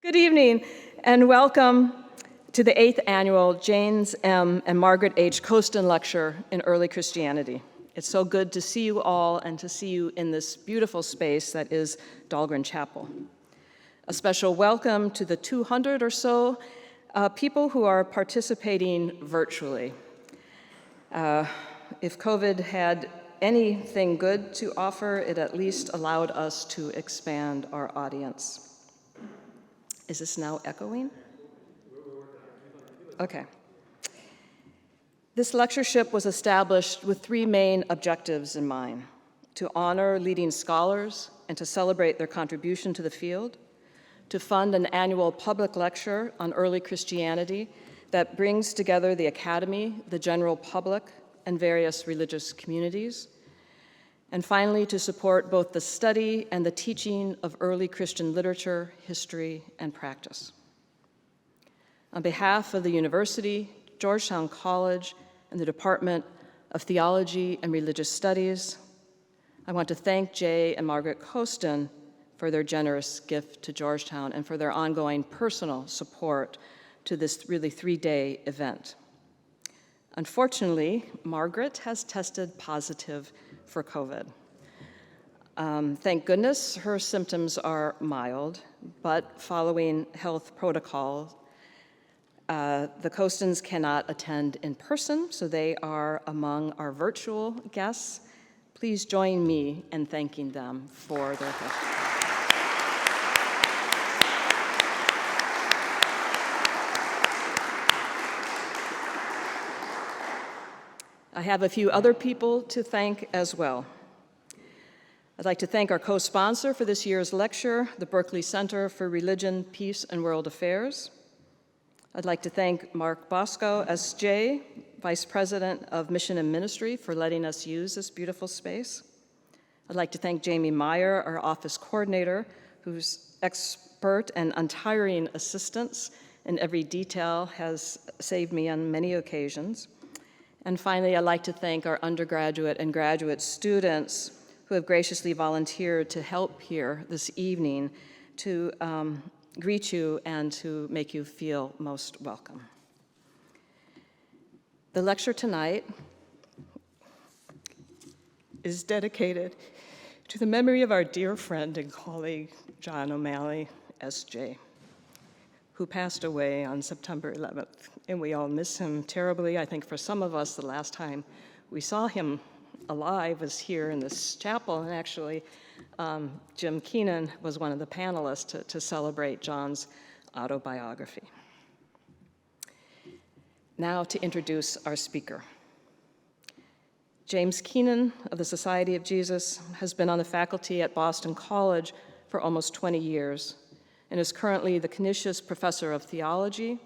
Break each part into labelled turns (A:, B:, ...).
A: Good evening, and welcome to the 8th annual James M. and Margaret H. Costan Lecture in Early Christianity. It's so good to see you all and to see you in this beautiful space that is Dahlgren Chapel. A special welcome to the 200 or so people who are participating virtually. If COVID had anything good to offer, it at least allowed us to expand our audience. Is this now echoing? Okay. This lectureship was established with three main objectives in mind: to honor leading scholars and to celebrate their contribution to the field, to fund an annual public lecture on early Christianity that brings together the academy, the general public, and various religious communities, and finally, to support both the study and the teaching of early Christian literature, history, and practice. On behalf of the university, Georgetown College, and the Department of Theology and Religious Studies, I want to thank Jay and Margaret Costan for their generous gift to Georgetown and for their ongoing personal support to this really three-day event. Unfortunately, Margaret has tested positive for COVID. Thank goodness her symptoms are mild, but following health protocol, the Costans cannot attend in person, so they are among our virtual guests. Please join me in thanking them for their gift. I have a few other people to thank as well. I'd like to thank our co-sponsor for this year's lecture, the Berkley Center for Religion, Peace, and World Affairs. I'd like to thank Mark Bosco, S.J., Vice President of Mission and Ministry, for letting us use this beautiful space. I'd like to thank Jamie Meyer, our office coordinator, whose expert and untiring assistance in every detail has saved me on many occasions. And finally, I'd like to thank our undergraduate and graduate students who have graciously volunteered to help here this evening to greet you and to make you feel most welcome. The lecture tonight is dedicated to the memory of our dear friend and colleague, John O'Malley, S.J., who passed away on September 11th. And we all miss him terribly. I think for some of us, the last time we saw him alive was here in this chapel, and actually Jim Keenan was one of the panelists to celebrate John's autobiography. Now to introduce our speaker. James Keenan of the Society of Jesus has been on the faculty at Boston College for almost 20 years and is currently the Canisius Professor of Theology,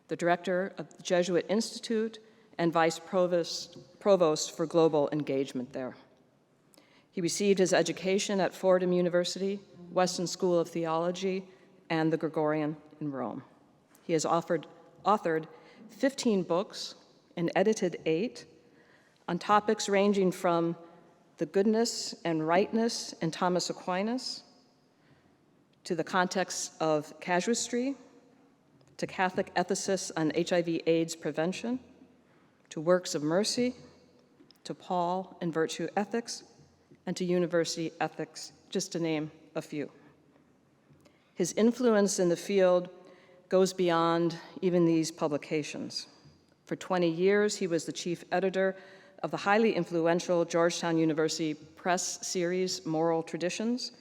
A: the Director of the Jesuit Institute, and Vice Provost for Global Engagement there. He received his education at Fordham University, Weston School of Theology, and the Gregorian in Rome. He has authored 15 books and edited 8 on topics ranging from the goodness and rightness in Thomas Aquinas, to the context of casuistry, to Catholic ethicists on HIV/AIDS prevention, to works of mercy, to Paul and virtue ethics, and to university ethics, just to name a few. His influence in the field goes beyond even these publications. For 20 years, he was the chief editor of the highly influential Georgetown University Press series, Moral Traditions,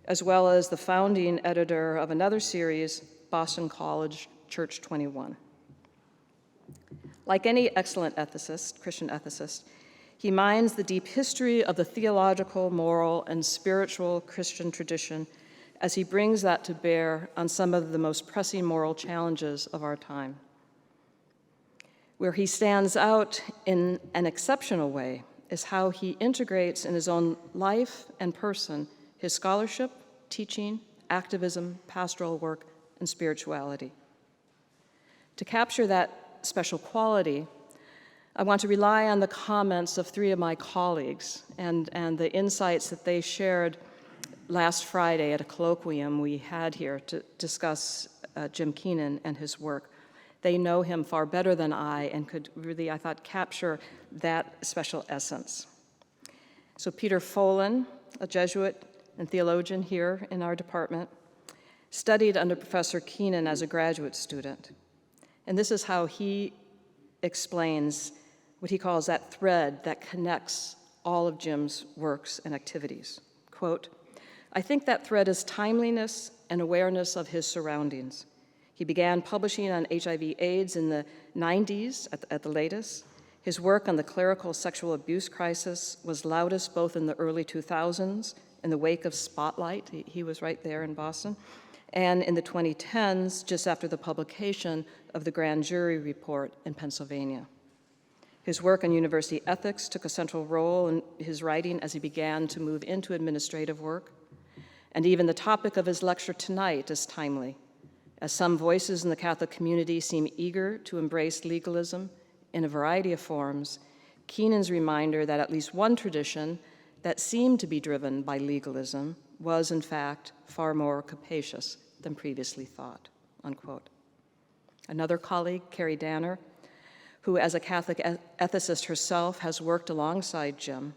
A: as well as the founding editor of another series, Boston College Church 21. Like any excellent ethicist, Christian ethicist, he mines the deep history of the theological, moral, and spiritual Christian tradition as he brings that to bear on some of the most pressing moral challenges of our time. Where he stands out in an exceptional way is how he integrates in his own life and person his scholarship, teaching, activism, pastoral work, and spirituality. To capture that special quality, I want to rely on the comments of 3 of my colleagues and the insights that they shared last Friday at a colloquium we had here to discuss Jim Keenan and his work. They know him far better than I and could really, I thought, capture that special essence. So Peter Folan, a Jesuit and theologian here in our department, studied under Professor Keenan as a graduate student. And this is how he explains what he calls that thread that connects all of Jim's works and activities. Quote, "I think that thread is timeliness and awareness of his surroundings. He began publishing on HIV/AIDS in the 90s at the latest. His work on the clerical sexual abuse crisis was loudest both in the early 2000s, in the wake of Spotlight, he was right there in Boston, and in the 2010s, just after the publication of the grand jury report in Pennsylvania. His work on university ethics took a central role in his writing as he began to move into administrative work. And even the topic of his lecture tonight is timely, as some voices in the Catholic community seem eager to embrace legalism in a variety of forms. Keenan's reminder that at least one tradition that seemed to be driven by legalism was, in fact, far more capacious than previously thought," unquote. Another colleague, Carrie Danner, who as a Catholic ethicist herself has worked alongside Jim,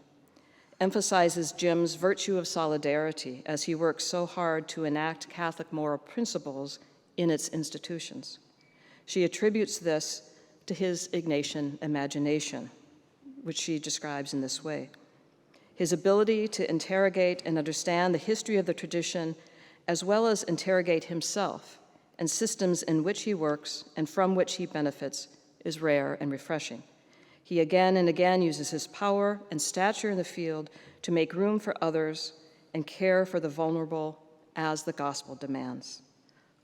A: emphasizes Jim's virtue of solidarity as he works so hard to enact Catholic moral principles in its institutions. She attributes this to his Ignatian imagination, which she describes in this way: his ability to interrogate and understand the history of the tradition, as well as interrogate himself and systems in which he works and from which he benefits, is rare and refreshing. He again and again uses his power and stature in the field to make room for others and care for the vulnerable as the gospel demands.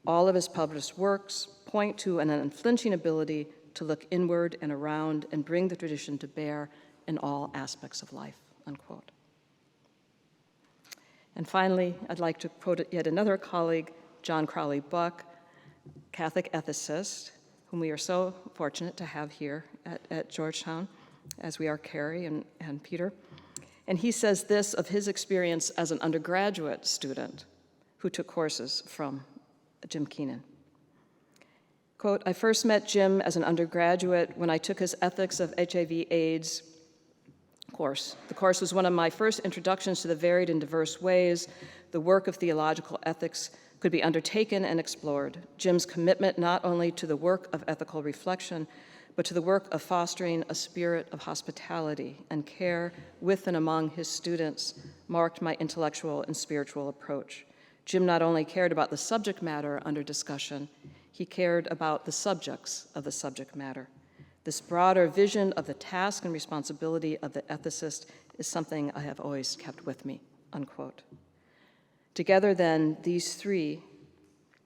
A: All of his published works point to an unflinching ability to look inward and around and bring the tradition to bear in all aspects of life," unquote. And finally, I'd like to quote yet another colleague, John Crowley Buck, Catholic ethicist, whom we are so fortunate to have here at Georgetown, as we are Carrie and Peter. And he says this of his experience as an undergraduate student who took courses from Jim Keenan. Quote, "I first met Jim as an undergraduate when I took his Ethics of HIV/AIDS course. The course was one of my first introductions to the varied and diverse ways the work of theological ethics could be undertaken and explored. Jim's commitment not only to the work of ethical reflection, but to the work of fostering a spirit of hospitality and care with and among his students marked my intellectual and spiritual approach. Jim not only cared about the subject matter under discussion, he cared about the subjects of the subject matter. This broader vision of the task and responsibility of the ethicist is something I have always kept with me," unquote. Together then, these three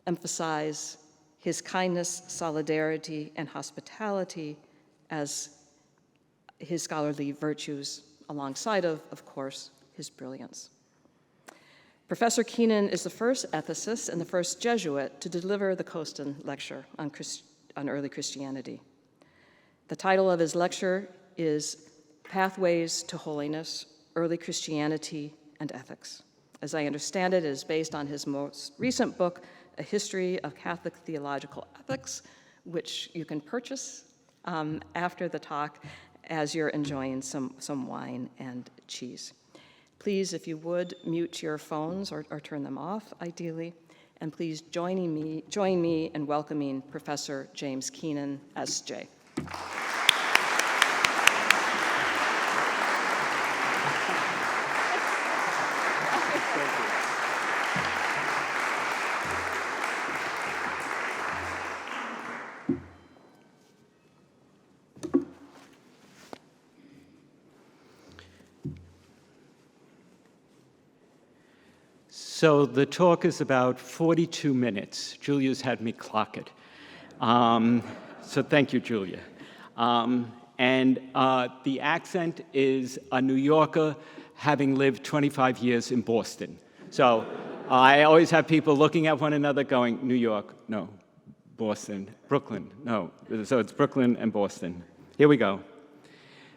A: emphasize his kindness, solidarity, and hospitality as his scholarly virtues, alongside of course, his brilliance. Professor Keenan is the first ethicist and the first Jesuit to deliver the Costan Lecture on early Christianity. The title of his lecture is Pathways to Holiness, Early Christianity and Ethics. As I understand it, it is based on his most recent book, A History of Catholic Theological Ethics, which you can purchase after the talk as you're enjoying some wine and cheese. Please, if you would, mute your phones or turn them off, ideally, and please join me in welcoming Professor James Keenan, S.J.
B: So the talk is about 42 minutes. Julia's had me clock it. So thank you, Julia. And the accent is a New Yorker having lived 25 years in Boston. So I always have people looking at one another going, New York, no. Boston, Brooklyn, no. So it's Brooklyn and Boston. Here we go.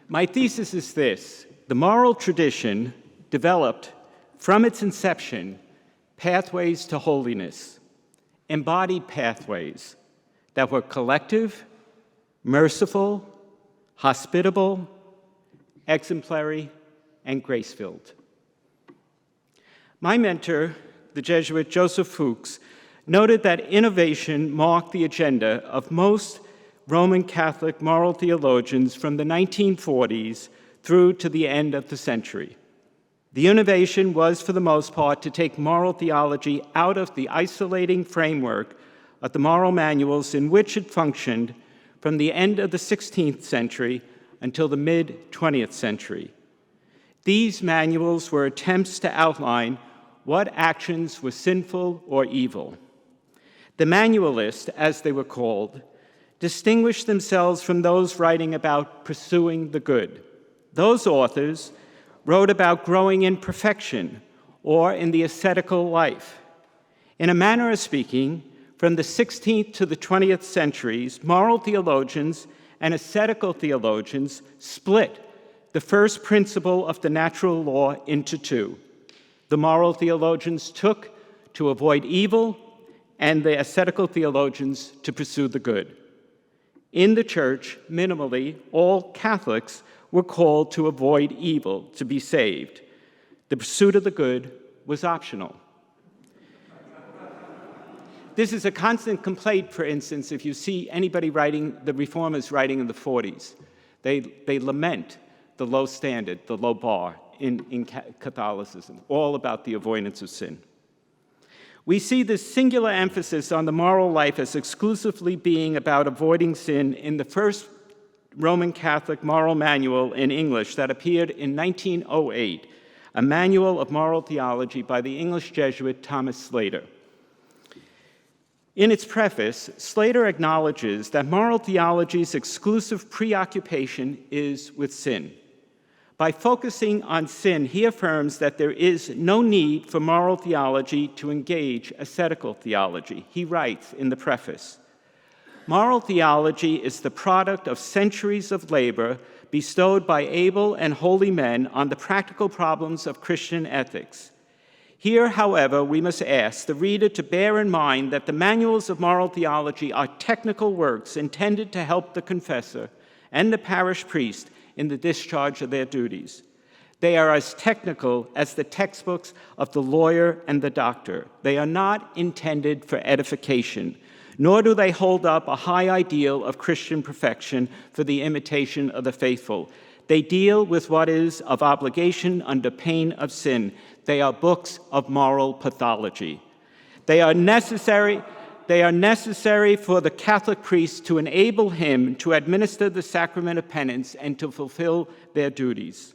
B: My thesis is this: the moral tradition developed from its inception, pathways to holiness, embodied pathways that were collective, merciful, hospitable, exemplary, and grace-filled. My mentor, the Jesuit Joseph Fuchs, noted that innovation marked the agenda of most Roman Catholic moral theologians from the 1940s through to the end of the century. The innovation was, for the most part, to take moral theology out of the isolating framework of the moral manuals in which it functioned from the end of the 16th century until the mid-20th century. These manuals were attempts to outline what actions were sinful or evil. The manualists, as they were called, distinguished themselves from those writing about pursuing the good. Those authors wrote about growing in perfection or in the ascetical life. In a manner of speaking, from the 16th to the 20th centuries, moral theologians and ascetical theologians split the first principle of the natural law into two. The moral theologians took to avoid evil, and the ascetical theologians to pursue the good. In the church, minimally, all Catholics were called to avoid evil, to be saved. The pursuit of the good was optional. This is a constant complaint, for instance, if you see anybody writing, the reformers writing in the 40s. They lament the low standard, the low bar in Catholicism, all about the avoidance of sin. We see this singular emphasis on the moral life as exclusively being about avoiding sin in the first Roman Catholic moral manual in English that appeared in 1908, a manual of moral theology by the English Jesuit Thomas Slater. In its preface, Slater acknowledges that moral theology's exclusive preoccupation is with sin. By focusing on sin, he affirms that there is no need for moral theology to engage ascetical theology. He writes in the preface, "Moral theology is the product of centuries of labor bestowed by able and holy men on the practical problems of Christian ethics. Here, however, we must ask the reader to bear in mind that the manuals of moral theology are technical works intended to help the confessor and the parish priest in the discharge of their duties. They are as technical as the textbooks of the lawyer and the doctor. They are not intended for edification, nor do they hold up a high ideal of Christian perfection for the imitation of the faithful. They deal with what is of obligation under pain of sin. They are books of moral pathology. They are necessary for the Catholic priest to enable him to administer the sacrament of penance and to fulfill their duties."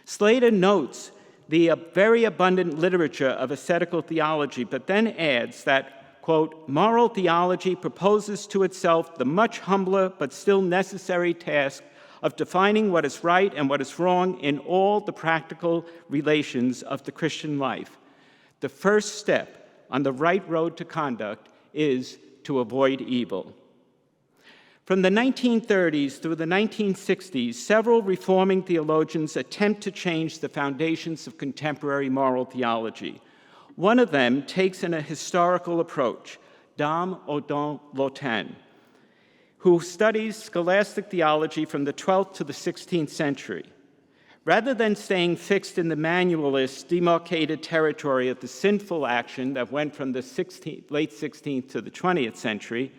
B: Slater notes the very abundant literature of ascetical theology, but then adds that, quote, "moral theology proposes to itself the much humbler but still necessary task of defining what is right and what is wrong in all the practical relations of the Christian life. The first step on the right road to conduct is to avoid evil." From the 1930s through the 1960s, several reforming theologians attempt to change the foundations of contemporary moral theology. One of them takes a historical approach, Dom Odon Lotan, who studies scholastic theology from the 12th to the 16th century. Rather than staying fixed in the manualist, demarcated territory of the sinful action that went from the late 16th to the 20th century,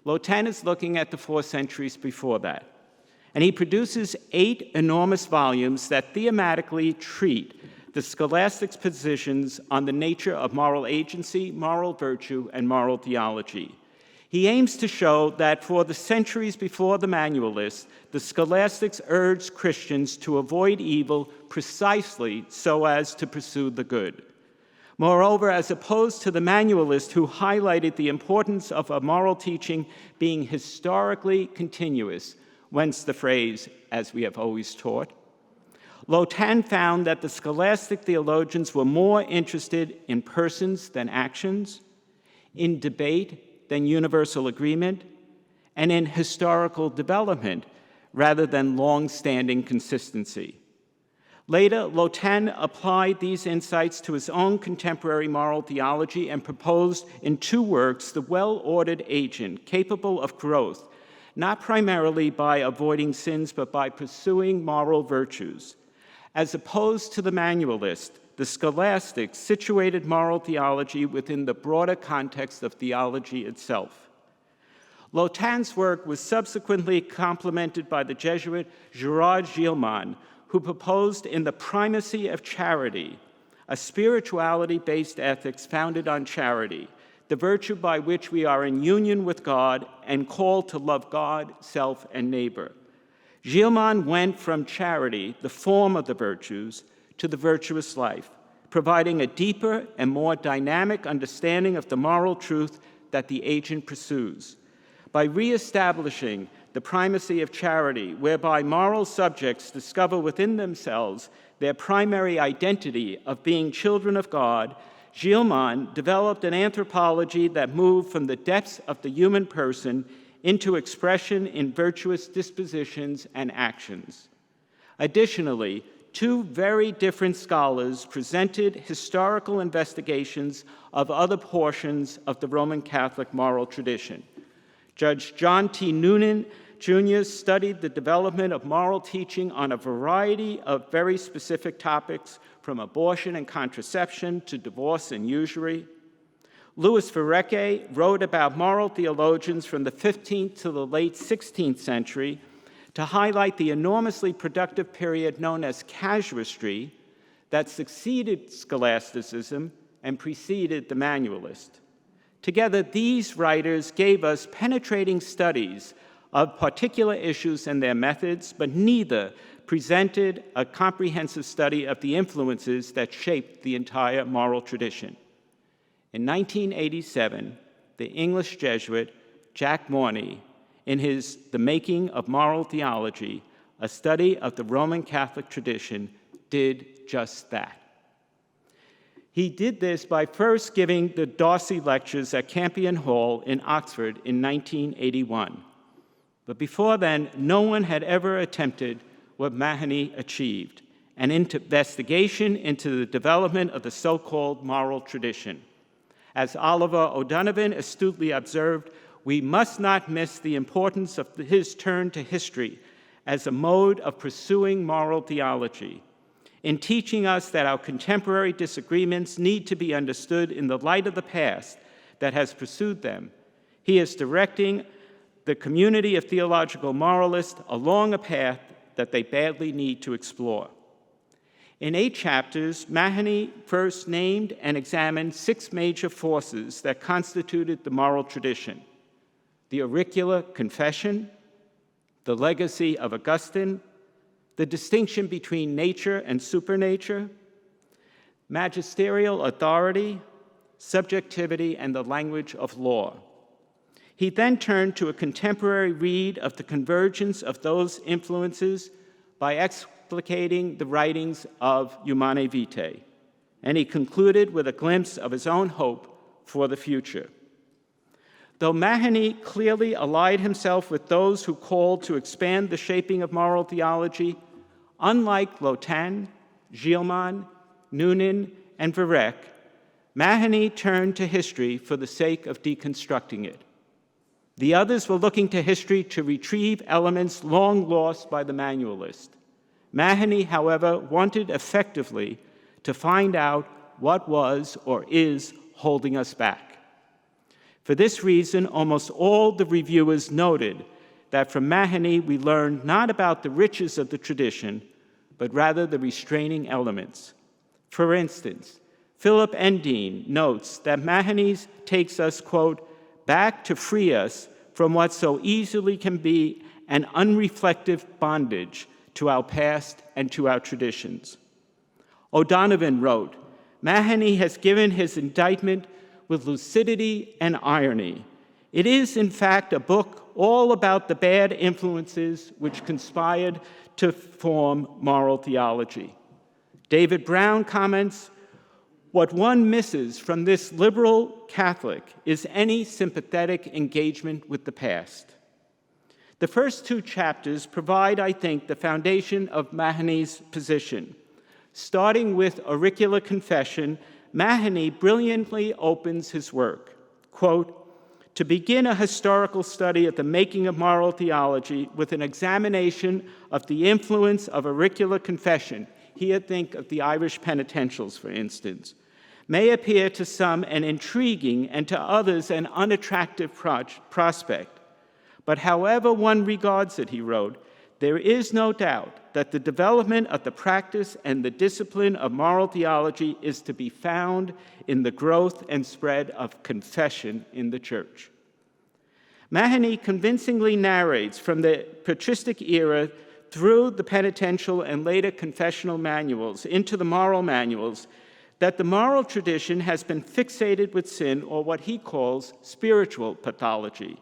B: Lotan is looking at the 4 centuries before that. And he produces 8 enormous volumes that thematically treat the scholastic positions on the nature of moral agency, moral virtue, and moral theology. He aims to show that for the centuries before the manualists, the scholastics urged Christians to avoid evil precisely so as to pursue the good. Moreover, as opposed to the manualists who highlighted the importance of a moral teaching being historically continuous, whence the phrase, "as we have always taught," Lotan found that the scholastic theologians were more interested in persons than actions, in debate than universal agreement, and in historical development rather than long-standing consistency. Later, Lotan applied these insights to his own contemporary moral theology and proposed in 2 works the well-ordered agent capable of growth, not primarily by avoiding sins, but by pursuing moral virtues. As opposed to the manualist, the scholastic situated moral theology within the broader context of theology itself. Lotan's work was subsequently complemented by the Jesuit Gerard Gilman, who proposed in The Primacy of Charity, a spirituality-based ethics founded on charity, the virtue by which we are in union with God and called to love God, self, and neighbor. Gilman went from charity, the form of the virtues, to the virtuous life, providing a deeper and more dynamic understanding of the moral truth that the agent pursues. By reestablishing the primacy of charity, whereby moral subjects discover within themselves their primary identity of being children of God, Gilman developed an anthropology that moved from the depths of the human person into expression in virtuous dispositions and actions. Additionally, 2 very different scholars presented historical investigations of other portions of the Roman Catholic moral tradition. Judge John T. Noonan Jr. studied the development of moral teaching on a variety of very specific topics, from abortion and contraception to divorce and usury. Louis Verrecke wrote about moral theologians from the 15th to the late 16th century to highlight the enormously productive period known as casuistry that succeeded scholasticism and preceded the manualist. Together, these writers gave us penetrating studies of particular issues and their methods, but neither presented a comprehensive study of the influences that shaped the entire moral tradition. In 1987, the English Jesuit Jack Morney, in his The Making of Moral Theology, a study of the Roman Catholic tradition, did just that. He did this by first giving the Darcy Lectures at Campion Hall in Oxford in 1981. But before then, no one had ever attempted what Mahony achieved, an investigation into the development of the so-called moral tradition. As Oliver O'Donovan astutely observed, we must not miss the importance of his turn to history as a mode of pursuing moral theology, in teaching us that our contemporary disagreements need to be understood in the light of the past that has pursued them. He is directing the community of theological moralists along a path that they badly need to explore. In 8 chapters, Mahony first named and examined 6 major forces that constituted the moral tradition: the auricular confession, the legacy of Augustine, the distinction between nature and supernature, magisterial authority, subjectivity, and the language of law. He then turned to a contemporary read of the convergence of those influences by explicating the writings of Humanae Vitae, and he concluded with a glimpse of his own hope for the future. Though Mahony clearly allied himself with those who called to expand the shaping of moral theology, unlike Lotan, Gilman, Noonan, and Verrecke, Mahony turned to history for the sake of deconstructing it. The others were looking to history to retrieve elements long lost by the manualist. Mahony, however, wanted effectively to find out what was or is holding us back. For this reason, almost all the reviewers noted that from Mahony we learned not about the riches of the tradition, but rather the restraining elements. For instance, Philip Endine notes that Mahony takes us, quote, back to free us from what so easily can be an unreflective bondage to our past and to our traditions. O'Donovan wrote, Mahony has given his indictment with lucidity and irony. It is, in fact, a book all about the bad influences which conspired to form moral theology. David Brown comments, what one misses from this liberal Catholic is any sympathetic engagement with the past. The first 2 chapters provide, I think, the foundation of Mahony's position. Starting with auricular confession, Mahony brilliantly opens his work, quote, "To begin a historical study of the making of moral theology with an examination of the influence of auricular confession," here think of the Irish penitentials, for instance, "may appear to some an intriguing and to others an unattractive prospect. But however one regards it," he wrote, "there is no doubt that the development of the practice and the discipline of moral theology is to be found in the growth and spread of confession in the Church." Mahony convincingly narrates from the patristic era through the penitential and later confessional manuals into the moral manuals that the moral tradition has been fixated with sin, or what he calls spiritual pathology.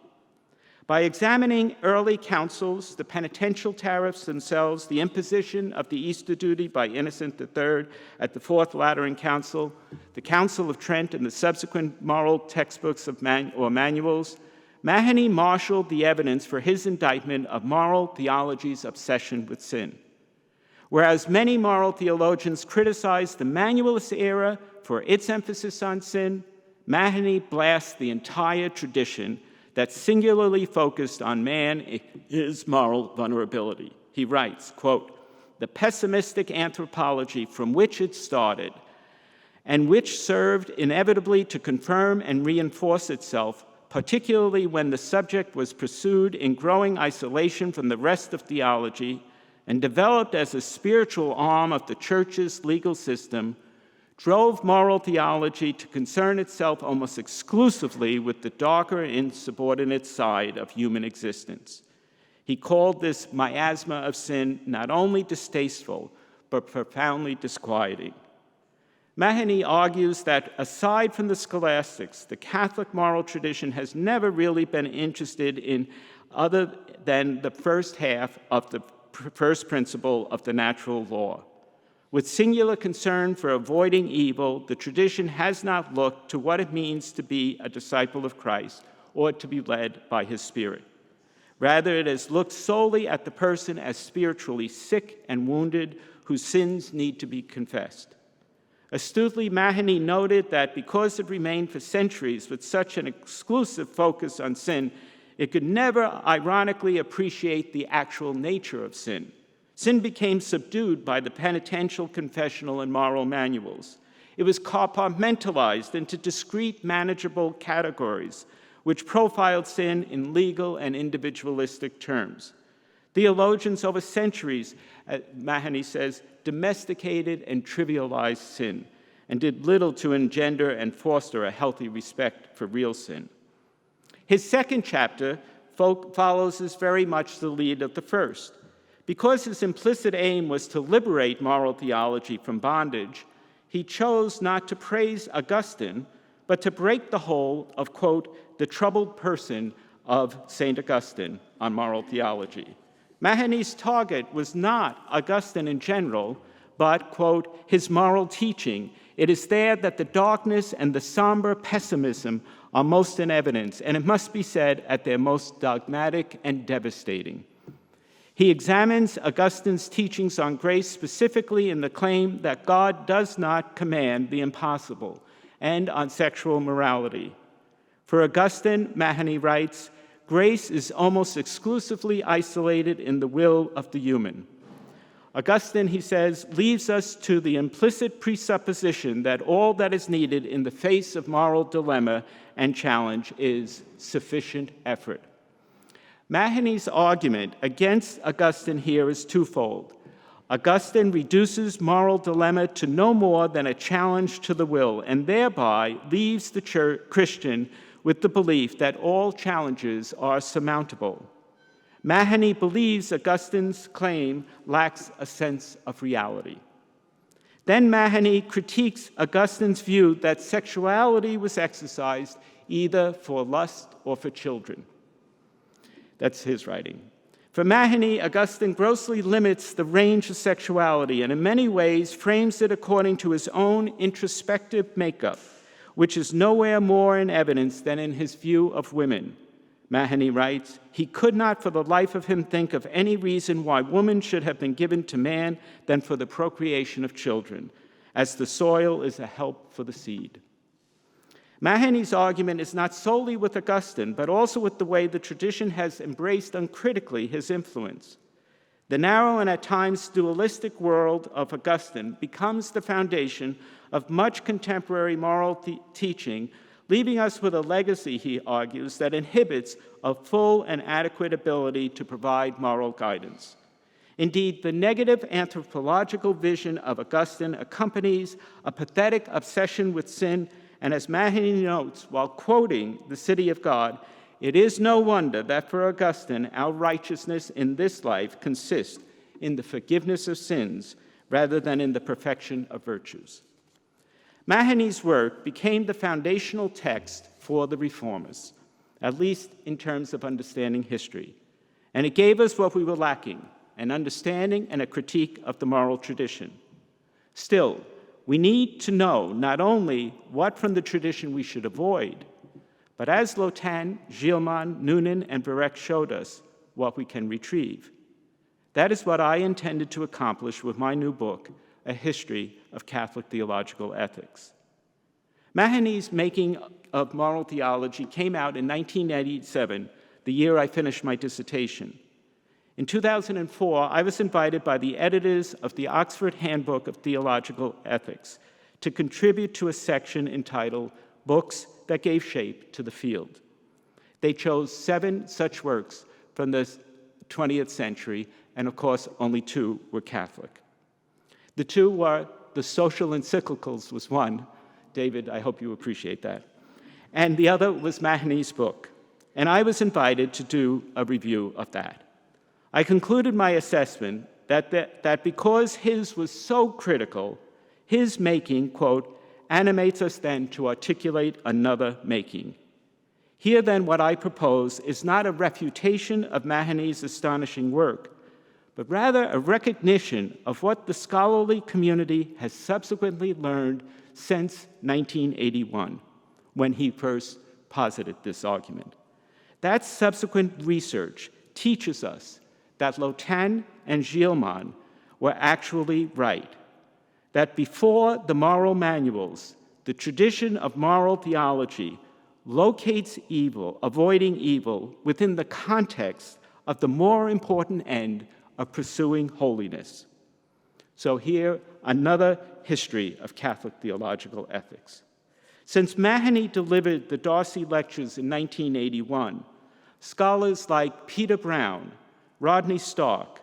B: By examining early councils, the penitential tariffs themselves, the imposition of the Easter duty by Innocent III at the Fourth Lateran Council, the Council of Trent, and the subsequent moral textbooks or manuals, Mahony marshaled the evidence for his indictment of moral theology's obsession with sin. Whereas many moral theologians criticized the manualist era for its emphasis on sin, Mahony blasts the entire tradition that singularly focused on man in his moral vulnerability. He writes, quote, "The pessimistic anthropology from which it started, and which served inevitably to confirm and reinforce itself, particularly when the subject was pursued in growing isolation from the rest of theology and developed as a spiritual arm of the Church's legal system, drove moral theology to concern itself almost exclusively with the darker and insubordinate side of human existence. He called this miasma of sin not only distasteful, but profoundly disquieting." Mahony argues that aside from the scholastics, the Catholic moral tradition has never really been interested in other than the first half of the first principle of the natural law. With singular concern for avoiding evil, the tradition has not looked to what it means to be a disciple of Christ or to be led by his Spirit. Rather, it has looked solely at the person as spiritually sick and wounded whose sins need to be confessed. Astutely, Mahony noted that because it remained for centuries with such an exclusive focus on sin, it could never ironically appreciate the actual nature of sin. Sin became subdued by the penitential, confessional, and moral manuals. It was compartmentalized into discrete, manageable categories, which profiled sin in legal and individualistic terms. Theologians over centuries, Mahony says, domesticated and trivialized sin, and did little to engender and foster a healthy respect for real sin. His second chapter follows as very much the lead of the first. Because his implicit aim was to liberate moral theology from bondage, he chose not to praise Augustine, but to break the hold of, quote, the troubled person of St. Augustine on moral theology. Mahony's target was not Augustine in general, but, quote, his moral teaching. It is there that the darkness and the somber pessimism are most in evidence, and it must be said at their most dogmatic and devastating. He examines Augustine's teachings on grace specifically in the claim that God does not command the impossible, and on sexual morality. For Augustine, Mahony writes, grace is almost exclusively isolated in the will of the human. Augustine, he says, leaves us to the implicit presupposition that all that is needed in the face of moral dilemma and challenge is sufficient effort. Mahony's argument against Augustine here is twofold. Augustine reduces moral dilemma to no more than a challenge to the will, and thereby leaves the Christian with the belief that all challenges are surmountable. Mahony believes Augustine's claim lacks a sense of reality. Then Mahony critiques Augustine's view that sexuality was exercised either for lust or for children. That's his writing. For Mahony, Augustine grossly limits the range of sexuality and in many ways frames it according to his own introspective makeup, which is nowhere more in evidence than in his view of women. Mahony writes, he could not for the life of him think of any reason why woman should have been given to man than for the procreation of children, as the soil is a help for the seed. Mahony's argument is not solely with Augustine, but also with the way the tradition has embraced uncritically his influence. The narrow and at times dualistic world of Augustine becomes the foundation of much contemporary moral teaching, leaving us with a legacy, he argues, that inhibits a full and adequate ability to provide moral guidance. Indeed, the negative anthropological vision of Augustine accompanies a pathetic obsession with sin, and as Mahony notes while quoting The City of God, it is no wonder that for Augustine, our righteousness in this life consists in the forgiveness of sins rather than in the perfection of virtues. Mahony's work became the foundational text for the Reformers, at least in terms of understanding history, and it gave us what we were lacking, an understanding and a critique of the moral tradition. Still, we need to know not only what from the tradition we should avoid, but as Lotan, Gilman, Noonan, and Berkley showed us, what we can retrieve. That is what I intended to accomplish with my new book, A History of Catholic Theological Ethics. Mahony's Making of Moral Theology came out in 1987, the year I finished my dissertation. In 2004, I was invited by the editors of the Oxford Handbook of Theological Ethics to contribute to a section entitled Books that Gave Shape to the Field. They chose 7 such works from the 20th century, and of course, only 2 were Catholic. The 2 were the Social Encyclicals was one. David, I hope you appreciate that. And the other was Mahony's book. And I was invited to do a review of that. I concluded my assessment that because his was so critical, his making, quote, animates us then to articulate another making. Here then what I propose is not a refutation of Mahony's astonishing work, but rather a recognition of what the scholarly community has subsequently learned since 1981, when he first posited this argument. That subsequent research teaches us that Lotan and Gilman were actually right, that before the moral manuals, the tradition of moral theology locates evil, avoiding evil, within the context of the more important end of pursuing holiness. So here, another history of Catholic theological ethics. Since Mahony delivered the Costan Lectures in 1981, scholars like Peter Brown, Rodney Stark,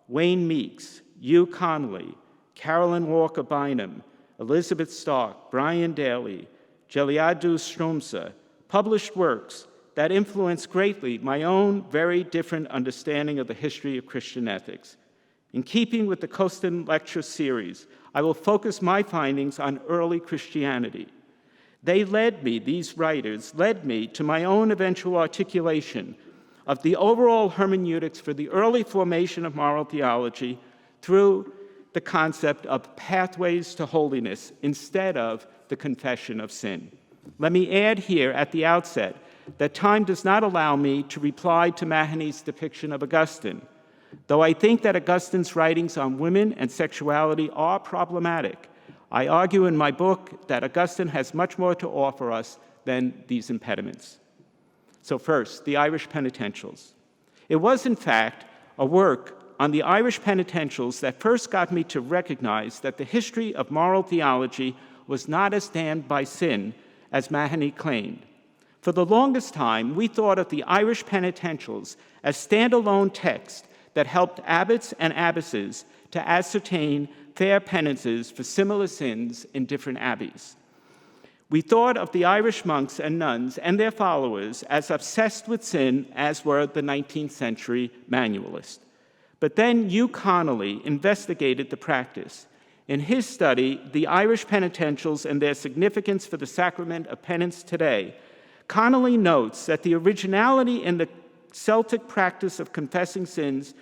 B: Wayne Meeks, Hugh Connolly, Carolyn Walker Bynum, Elizabeth Stark, Brian Daly, Geliadu Stromsa published works that influenced greatly my own very different understanding of the history of Christian ethics. In keeping with the Costan Lecture series, I will focus my findings on early Christianity. These writers led me to my own eventual articulation of the overall hermeneutics for the early formation of moral theology through the concept of pathways to holiness instead of the confession of sin. Let me add here at the outset that time does not allow me to reply to Mahony's depiction of Augustine, though I think that Augustine's writings on women and sexuality are problematic. I argue in my book that Augustine has much more to offer us than these impediments. So first, the Irish penitentials. It was, in fact, a work on the Irish penitentials that first got me to recognize that the history of moral theology was not as damned by sin as Mahony claimed. For the longest time, we thought of the Irish penitentials as standalone texts that helped abbots and abbesses to ascertain fair penances for similar sins in different abbeys. We thought of the Irish monks and nuns and their followers as obsessed with sin as were the 19th century manualists. But then Hugh Connolly investigated the practice. In his study, The Irish Penitentials and Their Significance for the Sacrament of Penance Today, Connolly notes that the originality in the Celtic practice of confessing sins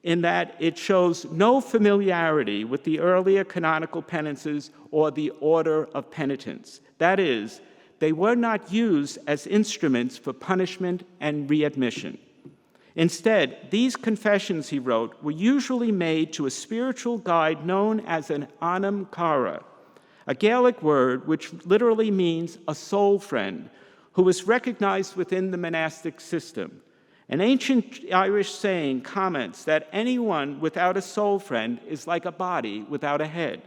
B: in that it shows no familiarity with the earlier canonical penances or the order of penitence. That is, they were not used as instruments for punishment and readmission. Instead, these confessions, he wrote, were usually made to a spiritual guide known as an anam cara, a Gaelic word which literally means a soul friend, who was recognized within the monastic system. An ancient Irish saying comments that anyone without a soul friend is like a body without a head.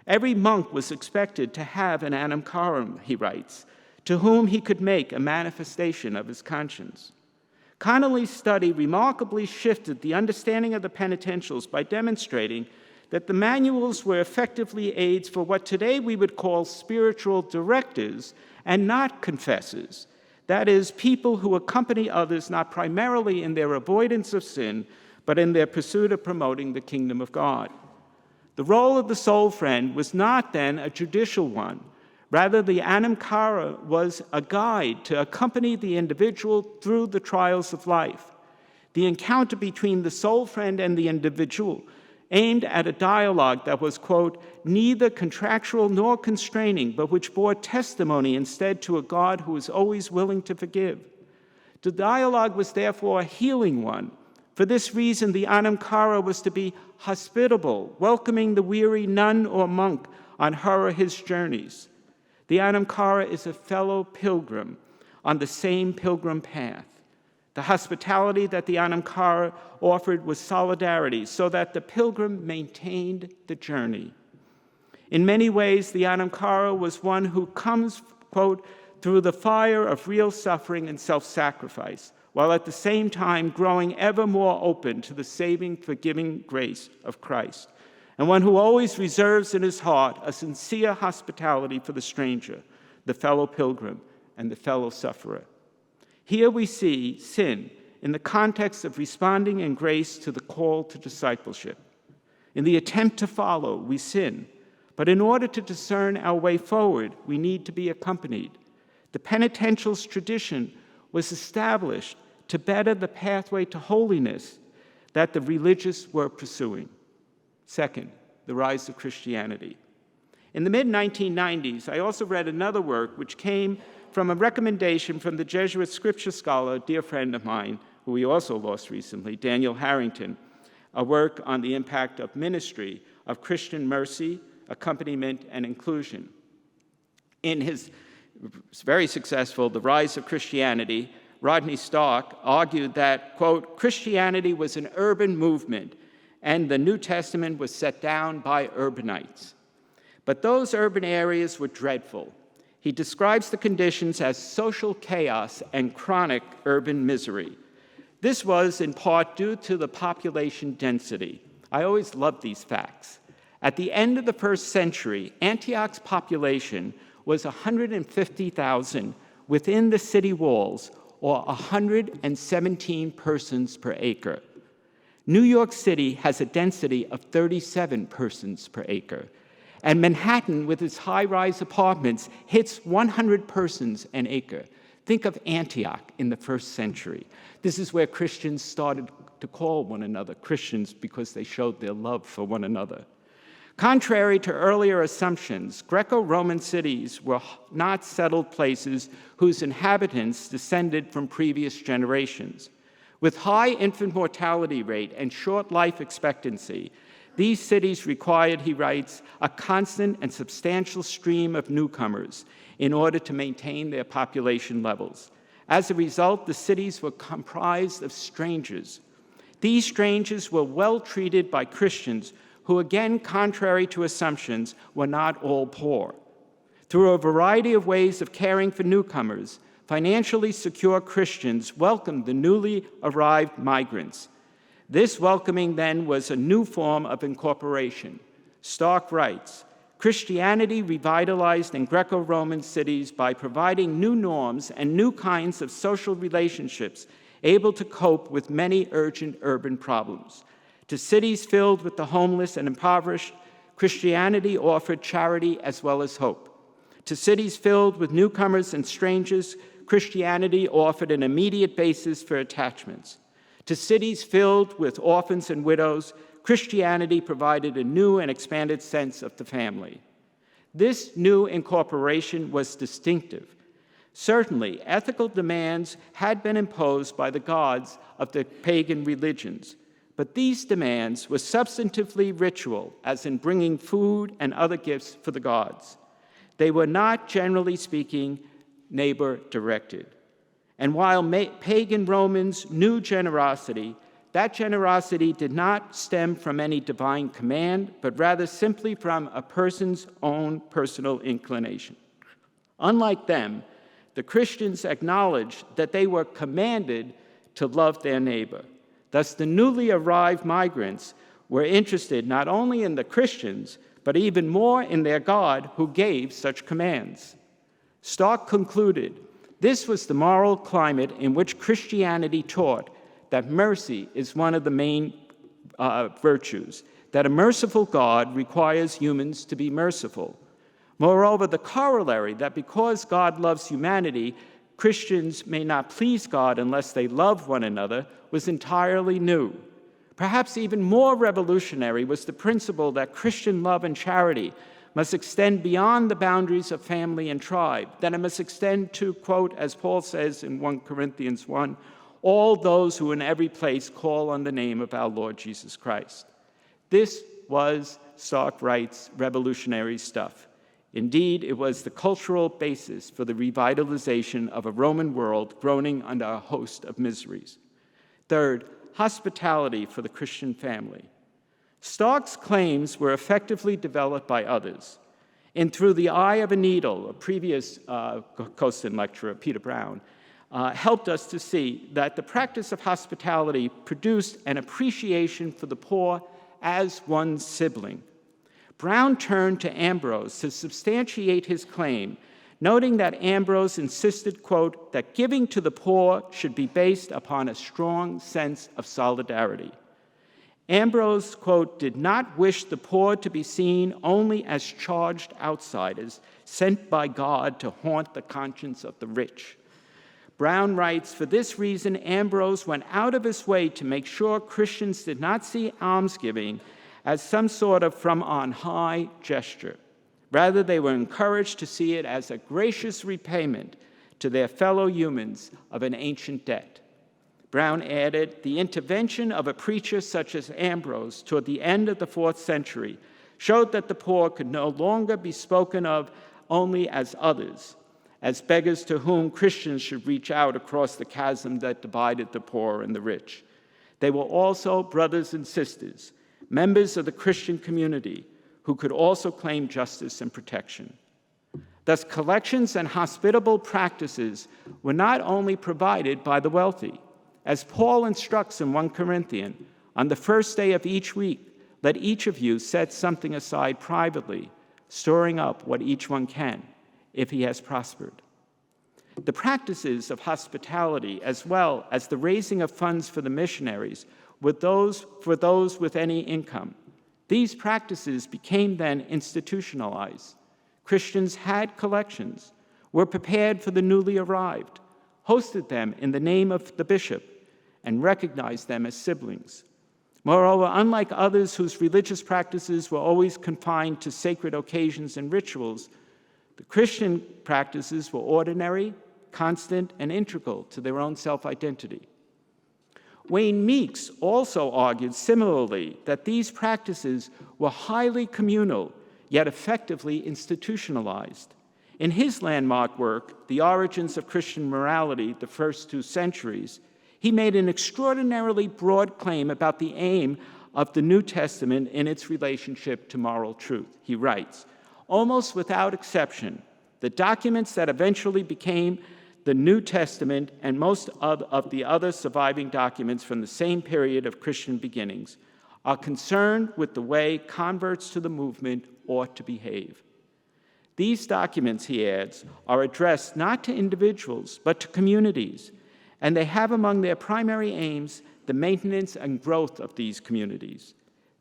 B: Every monk was expected to have an anam cara, he writes, to whom he could make a manifestation of his conscience. Connolly's study remarkably shifted the understanding of the penitentials by demonstrating that the manuals were effectively aids for what today we would call spiritual directors and not confessors. That is, people who accompany others not primarily in their avoidance of sin, but in their pursuit of promoting the kingdom of God. The role of the soul friend was not then a judicial one. Rather, the anam cara was a guide to accompany the individual through the trials of life. The encounter between the soul friend and the individual aimed at a dialogue that was, quote, neither contractual nor constraining, but which bore testimony instead to a God who is always willing to forgive. The dialogue was therefore a healing one. For this reason, the anam cara was to be hospitable, welcoming the weary nun or monk on her or his journeys. The anam cara is a fellow pilgrim on the same pilgrim path. The hospitality that the anam cara offered was solidarity, so that the pilgrim maintained the journey. In many ways, the anam cara was one who comes, quote, through the fire of real suffering and self-sacrifice, while at the same time growing ever more open to the saving, forgiving grace of Christ, and one who always reserves in his heart a sincere hospitality for the stranger, the fellow pilgrim, and the fellow sufferer. Here we see sin in the context of responding in grace to the call to discipleship. In the attempt to follow, we sin, but in order to discern our way forward, we need to be accompanied. The penitential's tradition was established to better the pathway to holiness that the religious were pursuing. Second, the rise of Christianity. In the mid-1990s, I also read another work which came from a recommendation from the Jesuit scripture scholar, a dear friend of mine, who we also lost recently, Daniel Harrington, a work on the impact of ministry, of Christian mercy, accompaniment, and inclusion. In his very successful The Rise of Christianity, Rodney Stark argued that, quote, Christianity was an urban movement, and the New Testament was set down by urbanites. But those urban areas were dreadful. He describes the conditions as social chaos and chronic urban misery. This was in part due to the population density. I always loved these facts. At the end of the first century, Antioch's population was 150,000 within the city walls, or 117 persons per acre. New York City has a density of 37 persons per acre. And Manhattan, with its high-rise apartments, hits 100 persons an acre. Think of Antioch in the first century. This is where Christians started to call one another Christians because they showed their love for one another. Contrary to earlier assumptions, Greco-Roman cities were not settled places whose inhabitants descended from previous generations. With high infant mortality rate and short life expectancy, these cities required, he writes, a constant and substantial stream of newcomers in order to maintain their population levels. As a result, the cities were comprised of strangers. These strangers were well treated by Christians who, again, contrary to assumptions, were not all poor. Through a variety of ways of caring for newcomers, financially secure Christians welcomed the newly arrived migrants. This welcoming then was a new form of incorporation. Stark writes, Christianity revitalized in Greco-Roman cities by providing new norms and new kinds of social relationships able to cope with many urgent urban problems. To cities filled with the homeless and impoverished, Christianity offered charity as well as hope. To cities filled with newcomers and strangers, Christianity offered an immediate basis for attachments. To cities filled with orphans and widows, Christianity provided a new and expanded sense of the family. This new incorporation was distinctive. Certainly, ethical demands had been imposed by the gods of the pagan religions, but these demands were substantively ritual, as in bringing food and other gifts for the gods. They were not, generally speaking, neighbor-directed. And while pagan Romans knew generosity, that generosity did not stem from any divine command, but rather simply from a person's own personal inclination. Unlike them, the Christians acknowledged that they were commanded to love their neighbor. Thus, the newly arrived migrants were interested not only in the Christians, but even more in their God who gave such commands. Stark concluded, this was the moral climate in which Christianity taught that mercy is one of the main virtues, that a merciful God requires humans to be merciful. Moreover, the corollary that because God loves humanity, Christians may not please God unless they love one another was entirely new. Perhaps even more revolutionary was the principle that Christian love and charity must extend beyond the boundaries of family and tribe, that it must extend to, quote, as Paul says in 1 Corinthians 1, all those who in every place call on the name of our Lord Jesus Christ. This was, Stark writes, revolutionary stuff. Indeed, it was the cultural basis for the revitalization of a Roman world groaning under a host of miseries. Third, hospitality for the Christian family. Stark's claims were effectively developed by others. In Through the Eye of a Needle, a previous Costan lecturer, Peter Brown, helped us to see that the practice of hospitality produced an appreciation for the poor as one's sibling. Brown turned to Ambrose to substantiate his claim, noting that Ambrose insisted, quote, that giving to the poor should be based upon a strong sense of solidarity. Ambrose, quote, did not wish the poor to be seen only as charged outsiders sent by God to haunt the conscience of the rich. Brown writes, for this reason, Ambrose went out of his way to make sure Christians did not see almsgiving as some sort of from on high gesture. Rather, they were encouraged to see it as a gracious repayment to their fellow humans of an ancient debt. Brown added, the intervention of a preacher such as Ambrose toward the end of the 4th century showed that the poor could no longer be spoken of only as others, as beggars to whom Christians should reach out across the chasm that divided the poor and the rich. They were also brothers and sisters, members of the Christian community who could also claim justice and protection. Thus, collections and hospitable practices were not only provided by the wealthy. As Paul instructs in 1 Corinthians, on the first day of each week, let each of you set something aside privately, storing up what each one can, if he has prospered. The practices of hospitality, as well as the raising of funds for the missionaries, for those with any income. These practices became then institutionalized. Christians had collections, were prepared for the newly arrived, hosted them in the name of the bishop, and recognized them as siblings. Moreover, unlike others whose religious practices were always confined to sacred occasions and rituals, the Christian practices were ordinary, constant, and integral to their own self-identity. Wayne Meeks also argued similarly that these practices were highly communal, yet effectively institutionalized. In his landmark work, The Origins of Christian Morality, the First 2 Centuries, he made an extraordinarily broad claim about the aim of the New Testament in its relationship to moral truth. He writes, almost without exception, the documents that eventually became the New Testament and most of the other surviving documents from the same period of Christian beginnings are concerned with the way converts to the movement ought to behave. These documents, he adds, are addressed not to individuals, but to communities, and they have among their primary aims the maintenance and growth of these communities.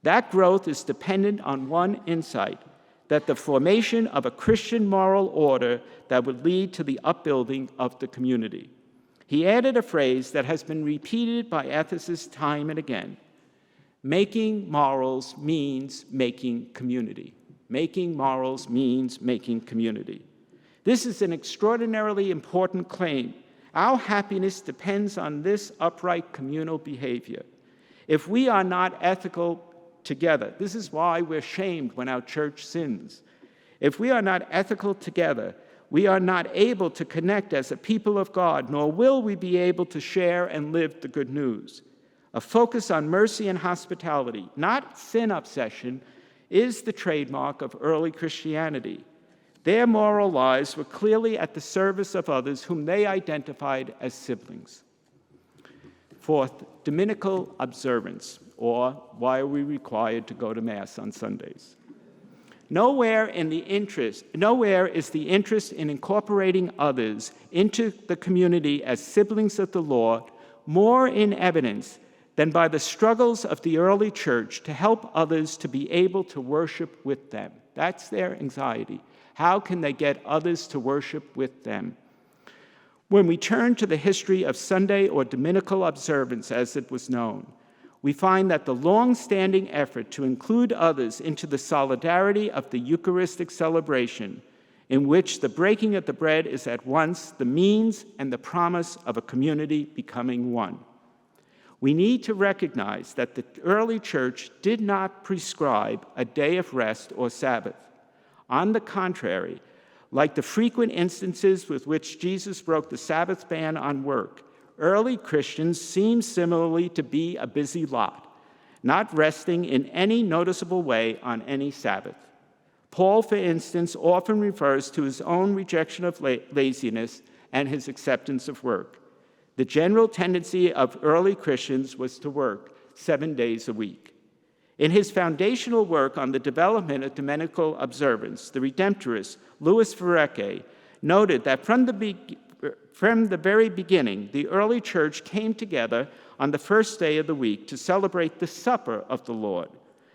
B: That growth is dependent on one insight, that the formation of a Christian moral order that would lead to the upbuilding of the community. He added a phrase that has been repeated by ethicists time and again. Making morals means making community. Making morals means making community. This is an extraordinarily important claim. Our happiness depends on this upright communal behavior. If we are not ethical together, this is why we're shamed when our church sins. If we are not ethical together, we are not able to connect as a people of God, nor will we be able to share and live the good news. A focus on mercy and hospitality, not sin obsession, is the trademark of early Christianity. Their moral lives were clearly at the service of others whom they identified as siblings. Fourth, dominical observance, or why are we required to go to Mass on Sundays? Nowhere is the interest in incorporating others into the community as siblings of the Lord more in evidence than by the struggles of the early church to help others to be able to worship with them. That's their anxiety. How can they get others to worship with them? When we turn to the history of Sunday or dominical observance, as it was known, we find that the long-standing effort to include others into the solidarity of the Eucharistic celebration, in which the breaking of the bread is at once the means and the promise of a community becoming one. We need to recognize that the early church did not prescribe a day of rest or Sabbath. On the contrary, like the frequent instances with which Jesus broke the Sabbath ban on work, early Christians seem similarly to be a busy lot, not resting in any noticeable way on any Sabbath. Paul, for instance, often refers to his own rejection of laziness and his acceptance of work. The general tendency of early Christians was to work 7 days a week. In his foundational work on the development of dominical observance, the Redemptorist Louis Verrecke noted that from the very beginning, the early church came together on the first day of the week to celebrate the supper of the Lord.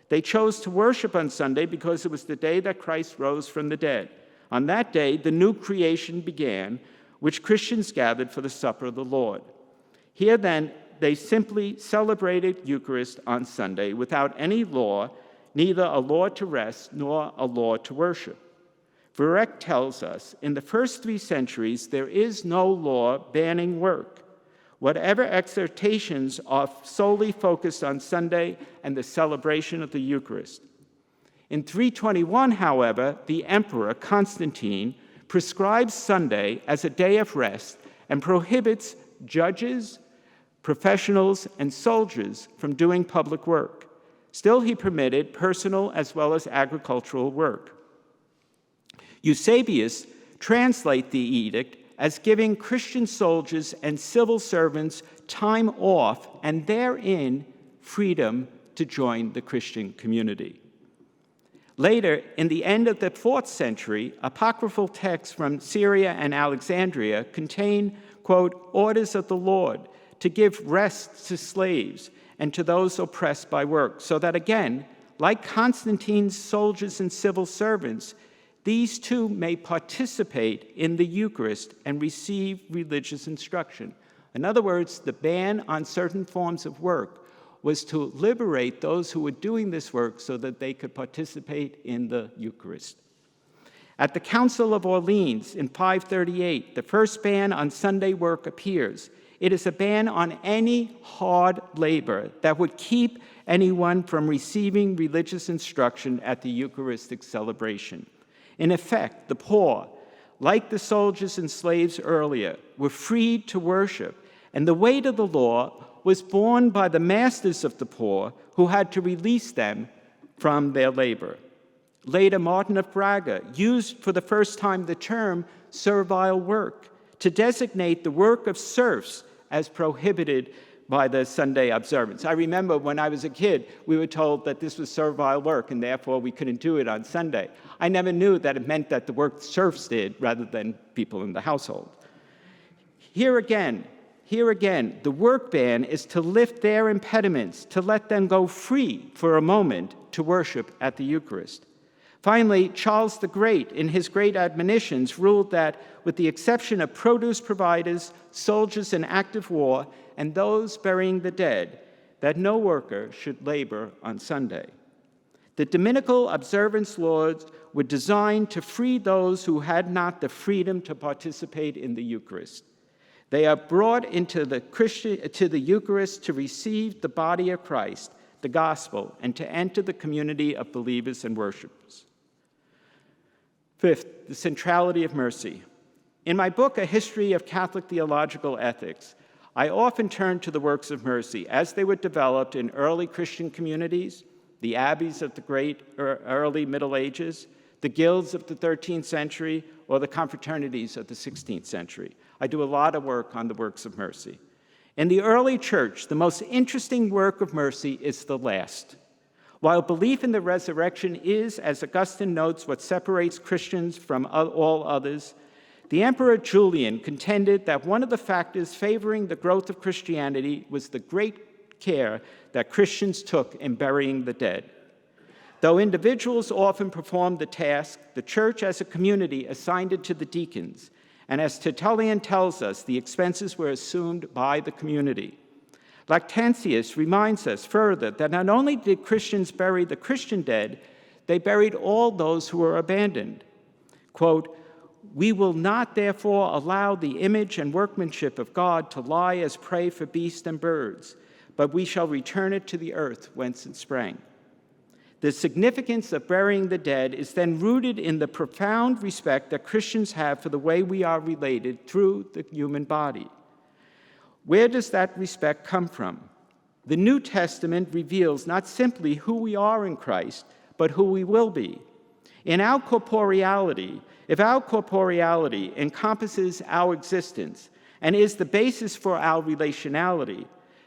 B: They chose to worship on Sunday because it was the day that Christ rose from the dead. On that day, the new creation began, which Christians gathered for the supper of the Lord. Here then, they simply celebrated Eucharist on Sunday without any law, neither a law to rest nor a law to worship. Verrecke tells us, in the first 3 centuries, there is no law banning work. Whatever exhortations are solely focused on Sunday and the celebration of the Eucharist. In 321, however, the emperor, Constantine, prescribes Sunday as a day of rest and prohibits judges, professionals, and soldiers from doing public work. Still, he permitted personal as well as agricultural work. Eusebius translates the edict as giving Christian soldiers and civil servants time off and therein freedom to join the Christian community. Later, in the end of the 4th century, apocryphal texts from Syria and Alexandria contain, quote, orders of the Lord to give rest to slaves and to those oppressed by work, so that again, like Constantine's soldiers and civil servants, these too may participate in the Eucharist and receive religious instruction. In other words, the ban on certain forms of work was to liberate those who were doing this work so that they could participate in the Eucharist. At the Council of Orleans in 538, the first ban on Sunday work appears. It is a ban on any hard labor that would keep anyone from receiving religious instruction at the Eucharistic celebration. In effect, the poor, like the soldiers and slaves earlier, were freed to worship, and the weight of the law was borne by the masters of the poor who had to release them from their labor. Later, Martin of Braga used for the first time the term servile work to designate the work of serfs as prohibited by the Sunday observance. I remember when I was a kid, we were told that this was servile work and therefore we couldn't do it on Sunday. I never knew that it meant that the work serfs did rather than people in the household. Here again, the work ban is to lift their impediments, to let them go free for a moment to worship at the Eucharist. Finally, Charles the Great, in his great admonitions, ruled that, with the exception of produce providers, soldiers in active war, and those burying the dead, that no worker should labor on Sunday. The Dominical observance laws were designed to free those who had not the freedom to participate in the Eucharist. They are brought into to the Eucharist to receive the body of Christ, the gospel, and to enter the community of believers and worshipers. Fifth, the centrality of mercy. In my book, A History of Catholic Theological Ethics, I often turn to the works of mercy as they were developed in early Christian communities, the abbeys of the great early Middle Ages, the guilds of the 13th century, or the confraternities of the 16th century. I do a lot of work on the works of mercy. In the early church, the most interesting work of mercy is the last. While belief in the resurrection is, as Augustine notes, what separates Christians from all others, the Emperor Julian contended that one of the factors favoring the growth of Christianity was the great care that Christians took in burying the dead. Though individuals often performed the task, the church as a community assigned it to the deacons, and as Tertullian tells us, the expenses were assumed by the community. Lactantius reminds us further that not only did Christians bury the Christian dead, they buried all those who were abandoned. Quote, "We will not therefore allow the image and workmanship of God to lie as prey for beasts and birds, but we shall return it to the earth whence it sprang." The significance of burying the dead is then rooted in the profound respect that Christians have for the way we are related through the human body. Where does that respect come from? The New Testament reveals not simply who we are in Christ, but who we will be. If our corporeality encompasses our existence and is the basis for our relationality,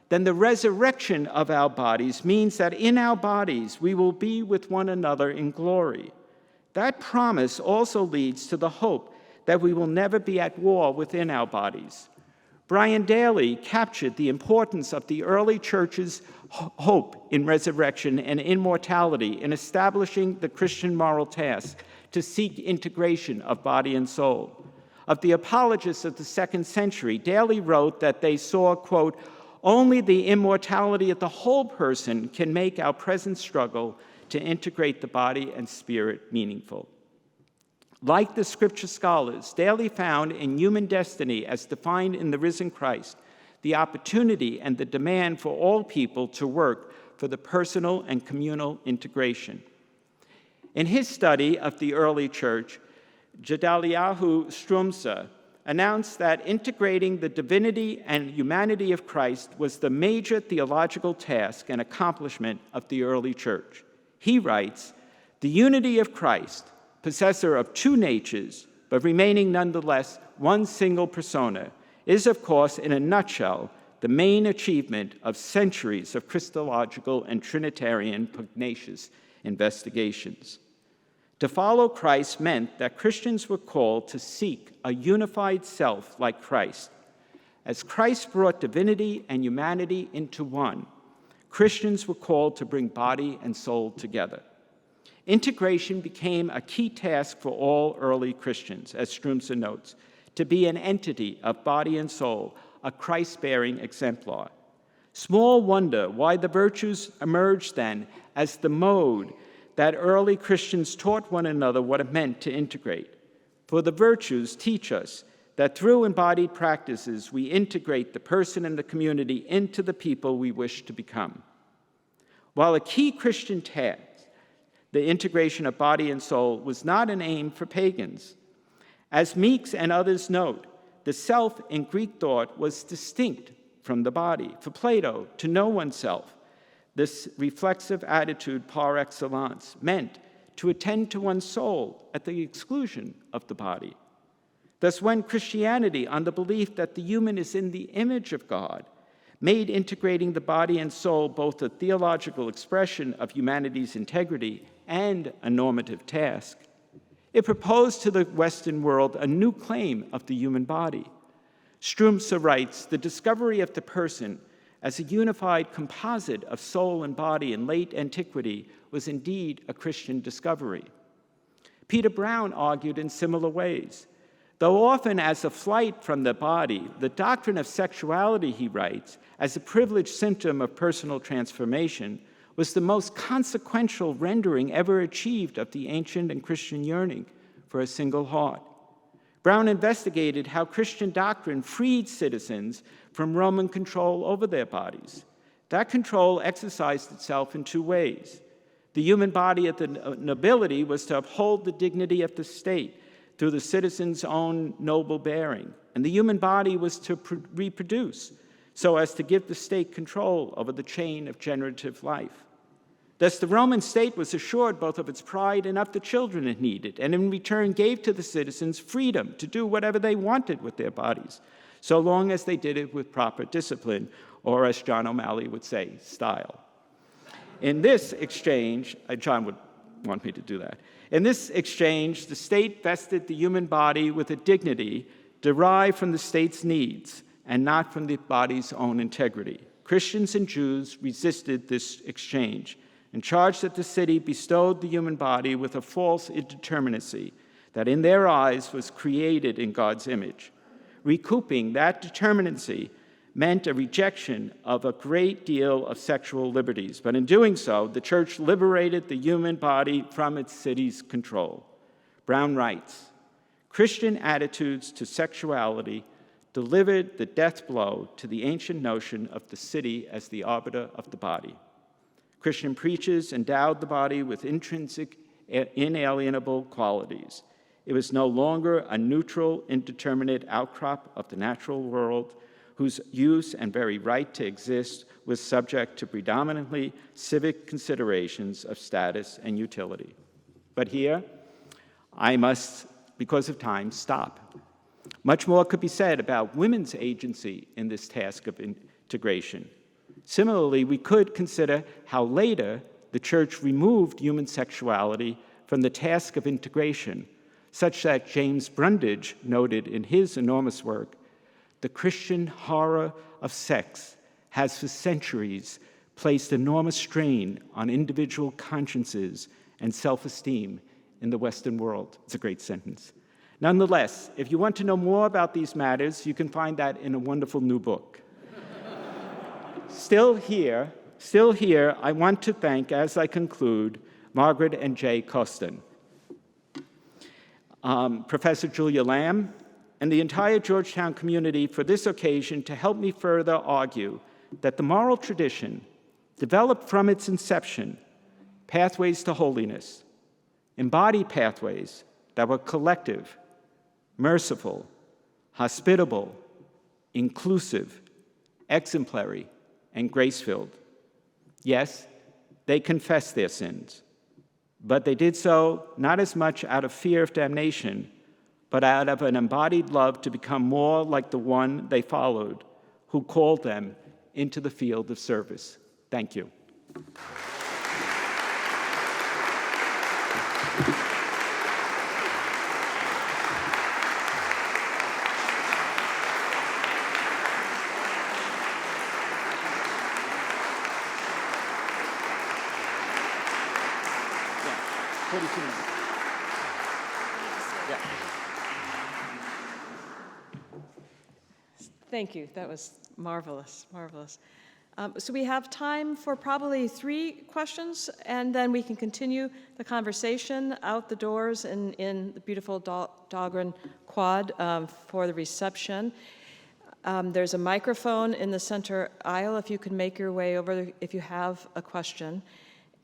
B: then the resurrection of our bodies means that in our bodies we will be with one another in glory. That promise also leads to the hope that we will never be at war within our bodies. Brian Daly captured the importance of the early church's hope in resurrection and immortality in establishing the Christian moral task to seek integration of body and soul. Of the apologists of the 2nd century, Daly wrote that they saw, quote, "Only the immortality of the whole person can make our present struggle to integrate the body and spirit meaningful." Like the scripture scholars, Daly found in human destiny, as defined in the risen Christ, the opportunity and the demand for all people to work for the personal and communal integration. In his study of the early church, Jedaliyahu Strumsa announced that integrating the divinity and humanity of Christ was the major theological task and accomplishment of the early church. He writes, "The unity of Christ, possessor of two natures, but remaining nonetheless one single persona, is, of course, in a nutshell, the main achievement of centuries of Christological and Trinitarian pugnacious investigations." To follow Christ meant that Christians were called to seek a unified self like Christ. As Christ brought divinity and humanity into one, Christians were called to bring body and soul together. Integration became a key task for all early Christians, as Strumsa notes, to be an entity of body and soul, a Christ-bearing exemplar. Small wonder why the virtues emerged then as the mode that early Christians taught one another what it meant to integrate. For the virtues teach us that through embodied practices, we integrate the person and the community into the people we wish to become. While a key Christian task, the integration of body and soul was not an aim for pagans. As Meeks and others note, the self in Greek thought was distinct from the body. For Plato, to know oneself, this reflexive attitude par excellence, meant to attend to one's soul at the exclusion of the body. Thus, when Christianity, on the belief that the human is in the image of God, made integrating the body and soul both a theological expression of humanity's integrity and a normative task, it proposed to the Western world a new claim of the human body. Strumsa writes, "The discovery of the person as a unified composite of soul and body in late antiquity was indeed a Christian discovery." Peter Brown argued in similar ways. Though often as a flight from the body, the doctrine of sexuality, he writes, as a privileged symptom of personal transformation, was the most consequential rendering ever achieved of the ancient and Christian yearning for a single heart. Brown investigated how Christian doctrine freed citizens from Roman control over their bodies. That control exercised itself in two ways. The human body of the nobility was to uphold the dignity of the state through the citizen's own noble bearing, and the human body was to reproduce so as to give the state control over the chain of generative life. Thus, the Roman state was assured both of its pride and of the children it needed, and in return gave to the citizens freedom to do whatever they wanted with their bodies, so long as they did it with proper discipline, or as John O'Malley would say, style. In this exchange, John would want me to do that. In this exchange, the state vested the human body with a dignity derived from the state's needs and not from the body's own integrity. Christians and Jews resisted this exchange and charged that the city bestowed the human body with a false indeterminacy that in their eyes was created in God's image. Recouping that determinacy meant a rejection of a great deal of sexual liberties, but in doing so, the church liberated the human body from its city's control. Brown writes, Christian attitudes to sexuality delivered the death blow to the ancient notion of the city as the arbiter of the body. Christian preachers endowed the body with intrinsic, inalienable qualities. It was no longer a neutral, indeterminate outcrop of the natural world whose use and very right to exist was subject to predominantly civic considerations of status and utility. But here, I must, because of time, stop. Much more could be said about women's agency in this task of integration. Similarly, we could consider how later the church removed human sexuality from the task of integration, such that James Brundage noted in his enormous work, the Christian horror of sex has for centuries placed enormous strain on individual consciences and self-esteem in the Western world. It's a great sentence. Nonetheless, if you want to know more about these matters, you can find that in a wonderful new book. Still here, I want to thank, as I conclude, Margaret and Jay Costan, Professor Julia Lamb, and the entire Georgetown community for this occasion to help me further argue that the moral tradition developed from its inception pathways to holiness, embodied pathways that were collective, merciful, hospitable, inclusive, exemplary, and grace-filled. Yes, they confessed their sins, but they did so not as much out of fear of damnation, but out of an embodied love to become more like the one they followed, who called them into the field of service. Thank you.
A: Thank you. That was marvelous, marvelous. So we have time for probably 3 questions, and then we can continue the conversation out the doors in the beautiful Dahlgren Quad for the reception. There's a microphone in the center aisle if you can make your way over if you have a question.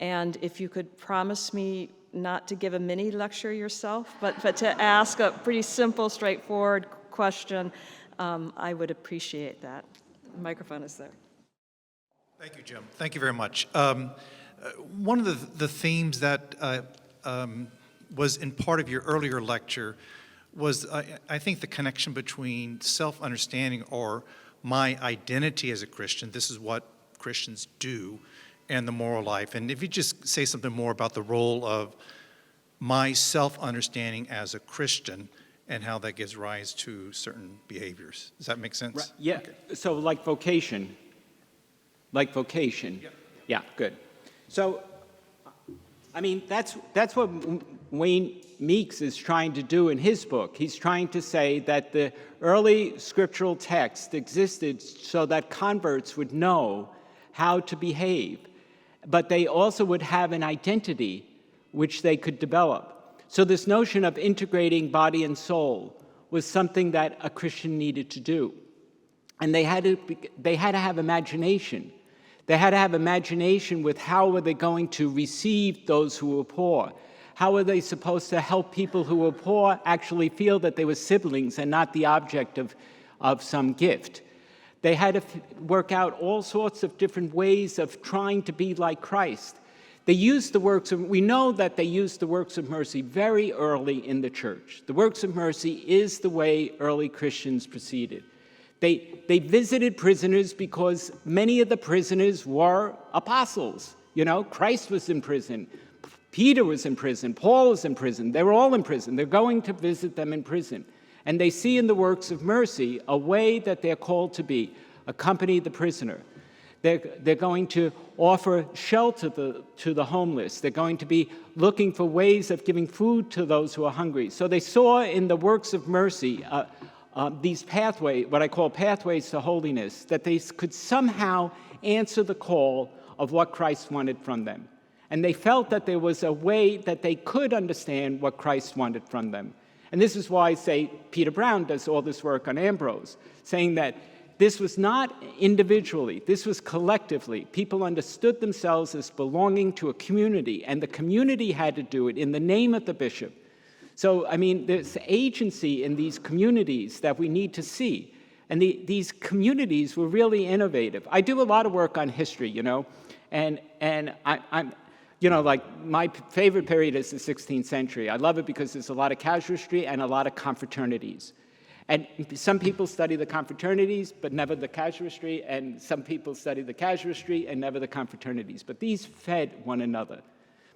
A: And if you could promise me not to give a mini lecture yourself, but to ask a pretty simple, straightforward question, I would appreciate that. The microphone is there.
C: Thank you, Jim. Thank you very much. One of the themes that was in part of your earlier lecture was, I think, the connection between self-understanding or my identity as a Christian, this is what Christians do, and the moral life. And if you just say something more about the role of my self-understanding as a Christian and how that gives rise to certain behaviors. Does that make sense?
B: Right. Yeah, okay. So like vocation. Yeah. Yeah, good. So, I mean, that's what Wayne Meeks is trying to do in his book. He's trying to say that the early scriptural text existed so that converts would know how to behave. but they also would have an identity which they could develop. So this notion of integrating body and soul was something that a Christian needed to do. And they had to have imagination. They had to have imagination with how were they going to receive those who were poor. How were they supposed to help people who were poor actually feel that they were siblings and not the object of some gift? They had to work out all sorts of different ways of trying to be like Christ. They used the works of, we know that they used the works of mercy very early in the church. The works of mercy is the way early Christians proceeded. They visited prisoners because many of the prisoners were apostles. You know, Christ was in prison. Peter was in prison. Paul was in prison. They were all in prison. They're going to visit them in prison. And they see in the works of mercy a way that they're called to be, accompany the prisoner. They're going to offer shelter to the homeless. They're going to be looking for ways of giving food to those who are hungry. So they saw in the works of mercy these pathways, what I call pathways to holiness, that they could somehow answer the call of what Christ wanted from them. And they felt that there was a way that they could understand what Christ wanted from them. And this is why, say, Peter Brown does all this work on Ambrose, saying that this was not individually, this was collectively. People understood themselves as belonging to a community, and the community had to do it in the name of the bishop. So, I mean, there's agency in these communities that we need to see. And these communities were really innovative. I do a lot of work on history, you know, and I'm you know, like my favorite period is the 16th century. I love it because there's a lot of casuistry and a lot of confraternities. And some people study the confraternities, but never the casuistry, and some people study the casuistry and never the confraternities. But these fed one another.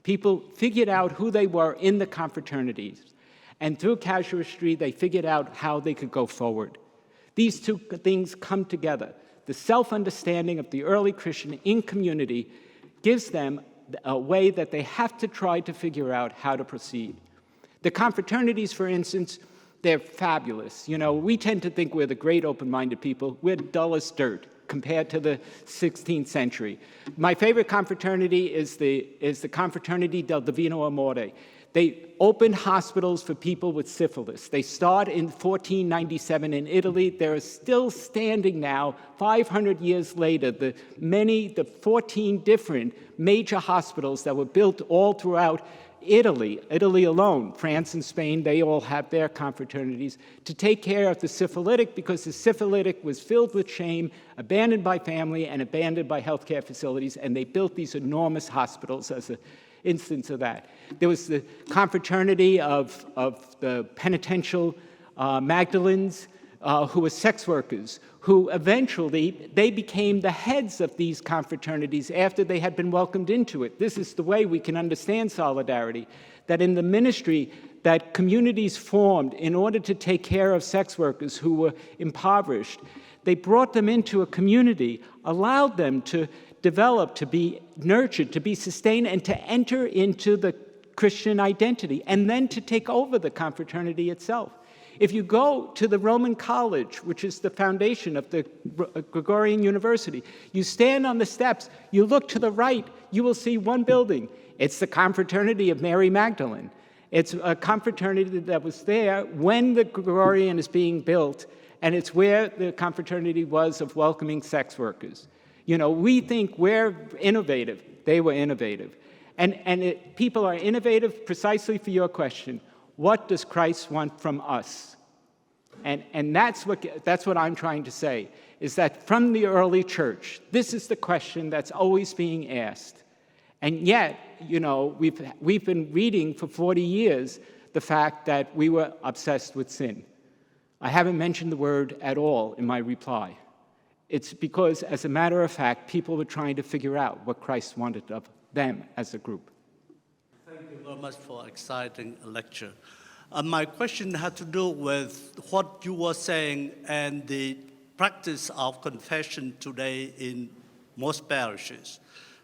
B: People figured out who they were in the confraternities, and through casuistry, they figured out how they could go forward. These two things come together. The self-understanding of the early Christian in community gives them a way that they have to try to figure out how to proceed. The confraternities, for instance, they're fabulous. You know, we tend to think we're the great open-minded people. We're dull as dirt compared to the 16th century. My favorite confraternity is the Confraternity del Divino Amore. They opened hospitals for people with syphilis. They started in 1497 in Italy. They're still standing now, 500 years later, the 14 different major hospitals that were built all throughout Italy alone, France and Spain, they all have their confraternities to take care of the syphilitic, because the syphilitic was filled with shame, abandoned by family and abandoned by healthcare facilities, and they built these enormous hospitals as an instance of that. There was the confraternity of the penitential Magdalens, who were sex workers, who eventually, they became the heads of these confraternities after they had been welcomed into it. This is the way we can understand solidarity, that in the ministry that communities formed in order to take care of sex workers who were impoverished, they brought them into a community, allowed them to develop, to be nurtured, to be sustained, and to enter into the Christian identity, and then to take over the confraternity itself. If you go to the Roman College, which is the foundation of the Gregorian University, you stand on the steps, you look to the right, you will see one building. It's the Confraternity of Mary Magdalene. It's a confraternity that was there when the Gregorian is being built, and it's where the confraternity was of welcoming sex workers. You know, we think we're innovative. They were innovative. And people are innovative precisely for your question. What does Christ want from us? And that's what I'm trying to say, is that from the early church, this is the question that's always being asked. And yet, you know, we've been reading for 40 years the fact that we were obsessed with sin. I haven't mentioned the word at all in my reply. It's because, as a matter of fact, people were trying to figure out what Christ wanted of them as a group.
D: Thank you very much for an exciting lecture. My question had to do with what you were saying and the practice of confession today in most parishes.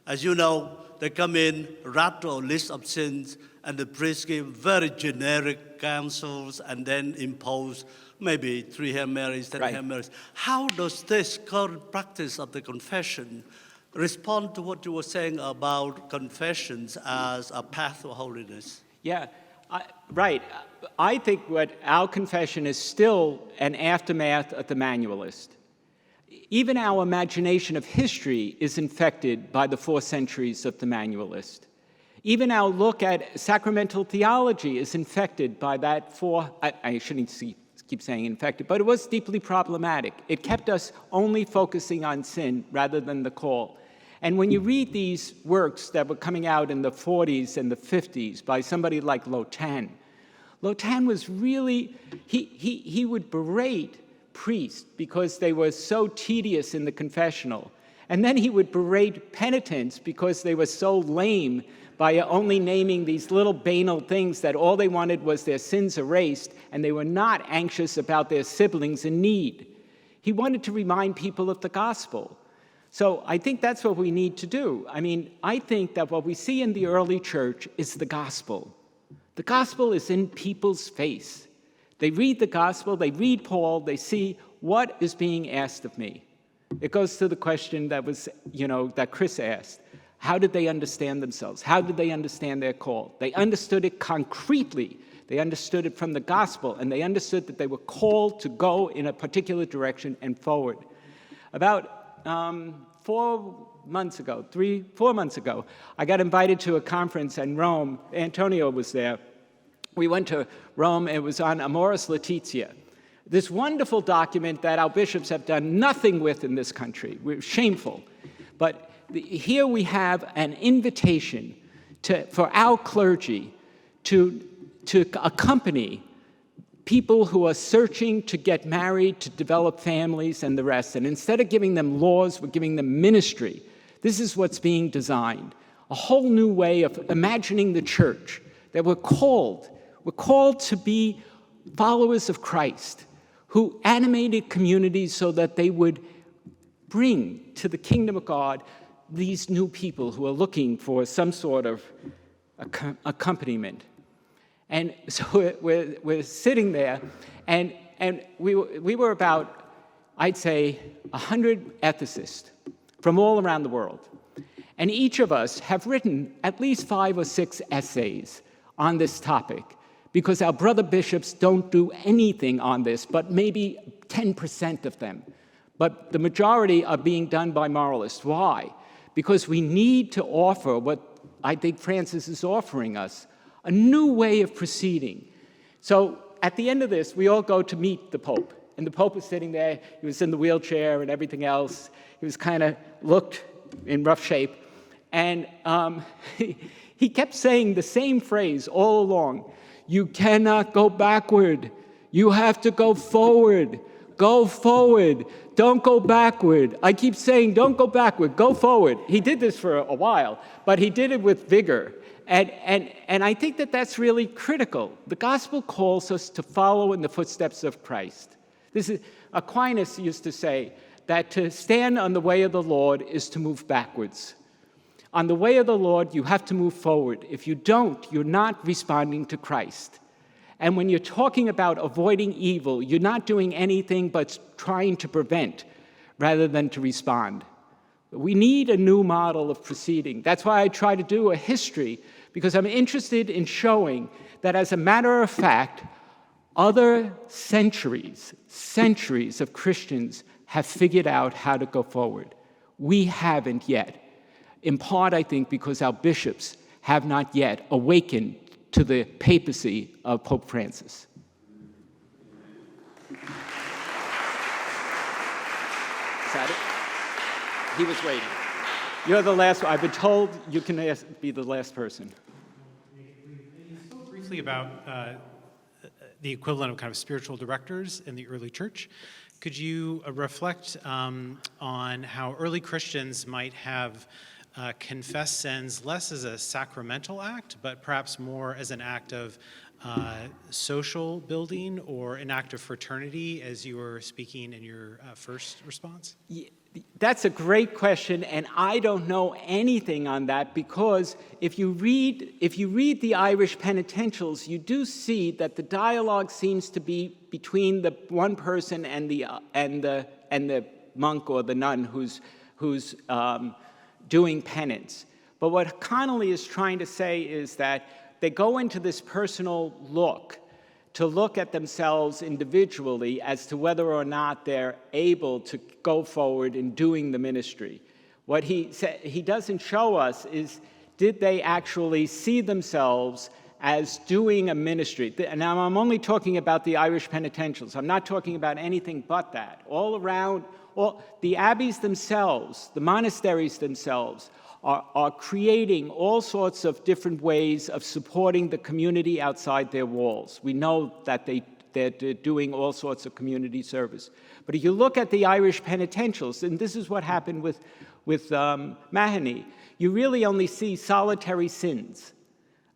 D: As you know, they come in, rattle a list of sins, and the priest give very generic counsels and then impose maybe 3 Hail Marys, 10
B: Right.
D: Hail Marys. How does this current practice of the confession respond to what you were saying about confessions as a path to holiness.
B: Yeah, right. I think what our confession is still an aftermath of the manualist. Even our imagination of history is infected by the 4 centuries of the manualist. Even our look at sacramental theology is infected by that I shouldn't keep saying infected, but it was deeply problematic. It kept us only focusing on sin rather than the call. And when you read these works that were coming out in the 40s and the 50s by somebody like Lotan was really, he would berate priests because they were so tedious in the confessional. And then he would berate penitents because they were so lame by only naming these little banal things that all they wanted was their sins erased, and they were not anxious about their siblings in need. He wanted to remind people of the gospel. So I think that's what we need to do. I mean, I think that what we see in the early church is the gospel. The gospel is in people's face. They read the gospel, they read Paul, they see what is being asked of me. It goes to the question that was, that Chris asked. How did they understand themselves? How did they understand their call? They understood it concretely. They understood it from the gospel, and they understood that they were called to go in a particular direction and forward. About 4 months ago, I got invited to a conference in Rome. Antonio was there. We went to Rome. It was on Amoris Laetitia, this wonderful document that our bishops have done nothing with in this country. We're shameful. But here we have an invitation for our clergy to accompany people who are searching to get married, to develop families, and the rest. And instead of giving them laws, we're giving them ministry. This is what's being designed. A whole new way of imagining the church, that we're called to be followers of Christ, who animated communities so that they would bring to the kingdom of God these new people who are looking for some sort of accompaniment. And so we're sitting there, and we were about, I'd say, 100 ethicists from all around the world. And each of us have written at least 5 or 6 essays on this topic, because our brother bishops don't do anything on this, but maybe 10% of them. But the majority are being done by moralists. Why? Because we need to offer what I think Francis is offering us, a new way of proceeding. So at the end of this, we all go to meet the Pope. And the Pope was sitting there. He was in the wheelchair and everything else. He was kind of looked in rough shape. And he kept saying the same phrase all along. You cannot go backward. You have to go forward. Go forward. Don't go backward. I keep saying, don't go backward. Go forward. He did this for a while, but he did it with vigor. And I think that that's really critical. The gospel calls us to follow in the footsteps of Christ. Aquinas used to say that to stand on the way of the Lord is to move backwards. On the way of the Lord, you have to move forward. If you don't, you're not responding to Christ. And when you're talking about avoiding evil, you're not doing anything but trying to prevent rather than to respond. We need a new model of proceeding. That's why I try to do a history, because I'm interested in showing that, as a matter of fact, other centuries of Christians have figured out how to go forward. We haven't yet. In part, I think, because our bishops have not yet awakened to the papacy of Pope Francis. Is that it? He was waiting. You're the last one. I've been told you can be the last person.
E: You spoke briefly about the equivalent of kind of spiritual directors in the early church. Could you reflect on how early Christians might have confessed sins less as a sacramental act, but perhaps more as an act of social building or an act of fraternity, as you were speaking in your first response?
B: Yeah, that's a great question, and I don't know anything on that, because if you read the Irish penitentials, you do see that the dialogue seems to be between the one person and the monk or the nun who's doing penance. But what Connolly is trying to say is that they go into this personal look to look at themselves individually as to whether or not they're able to go forward in doing the ministry. What he doesn't show us is, did they actually see themselves as doing a ministry? And now I'm only talking about the Irish penitentials. I'm not talking about anything but that. All around, the abbeys themselves, the monasteries themselves, are creating all sorts of different ways of supporting the community outside their walls. We know that they're doing all sorts of community service. But if you look at the Irish penitentials, and this is what happened with Mahony, you really only see solitary sins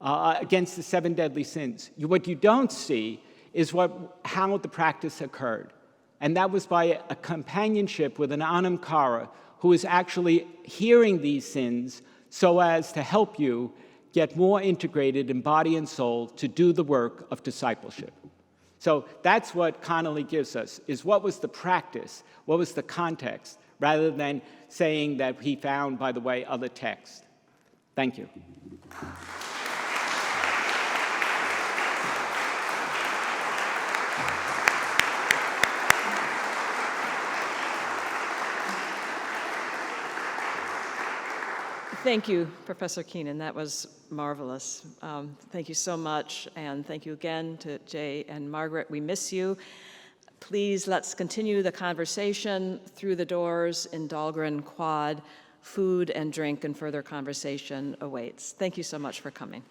B: against the 7 deadly sins. What you don't see is how the practice occurred. And that was by a companionship with an anam cara, who is actually hearing these sins so as to help you get more integrated in body and soul to do the work of discipleship. So that's what Connolly gives us, is what was the practice, what was the context, rather than saying that he found, by the way, other texts. Thank you.
A: Thank you, Professor Keenan. That was marvelous. Thank you so much, and thank you again to Jay and Margaret. We miss you. Please, let's continue the conversation through the doors in Dahlgren Quad. Food and drink and further conversation awaits. Thank you so much for coming.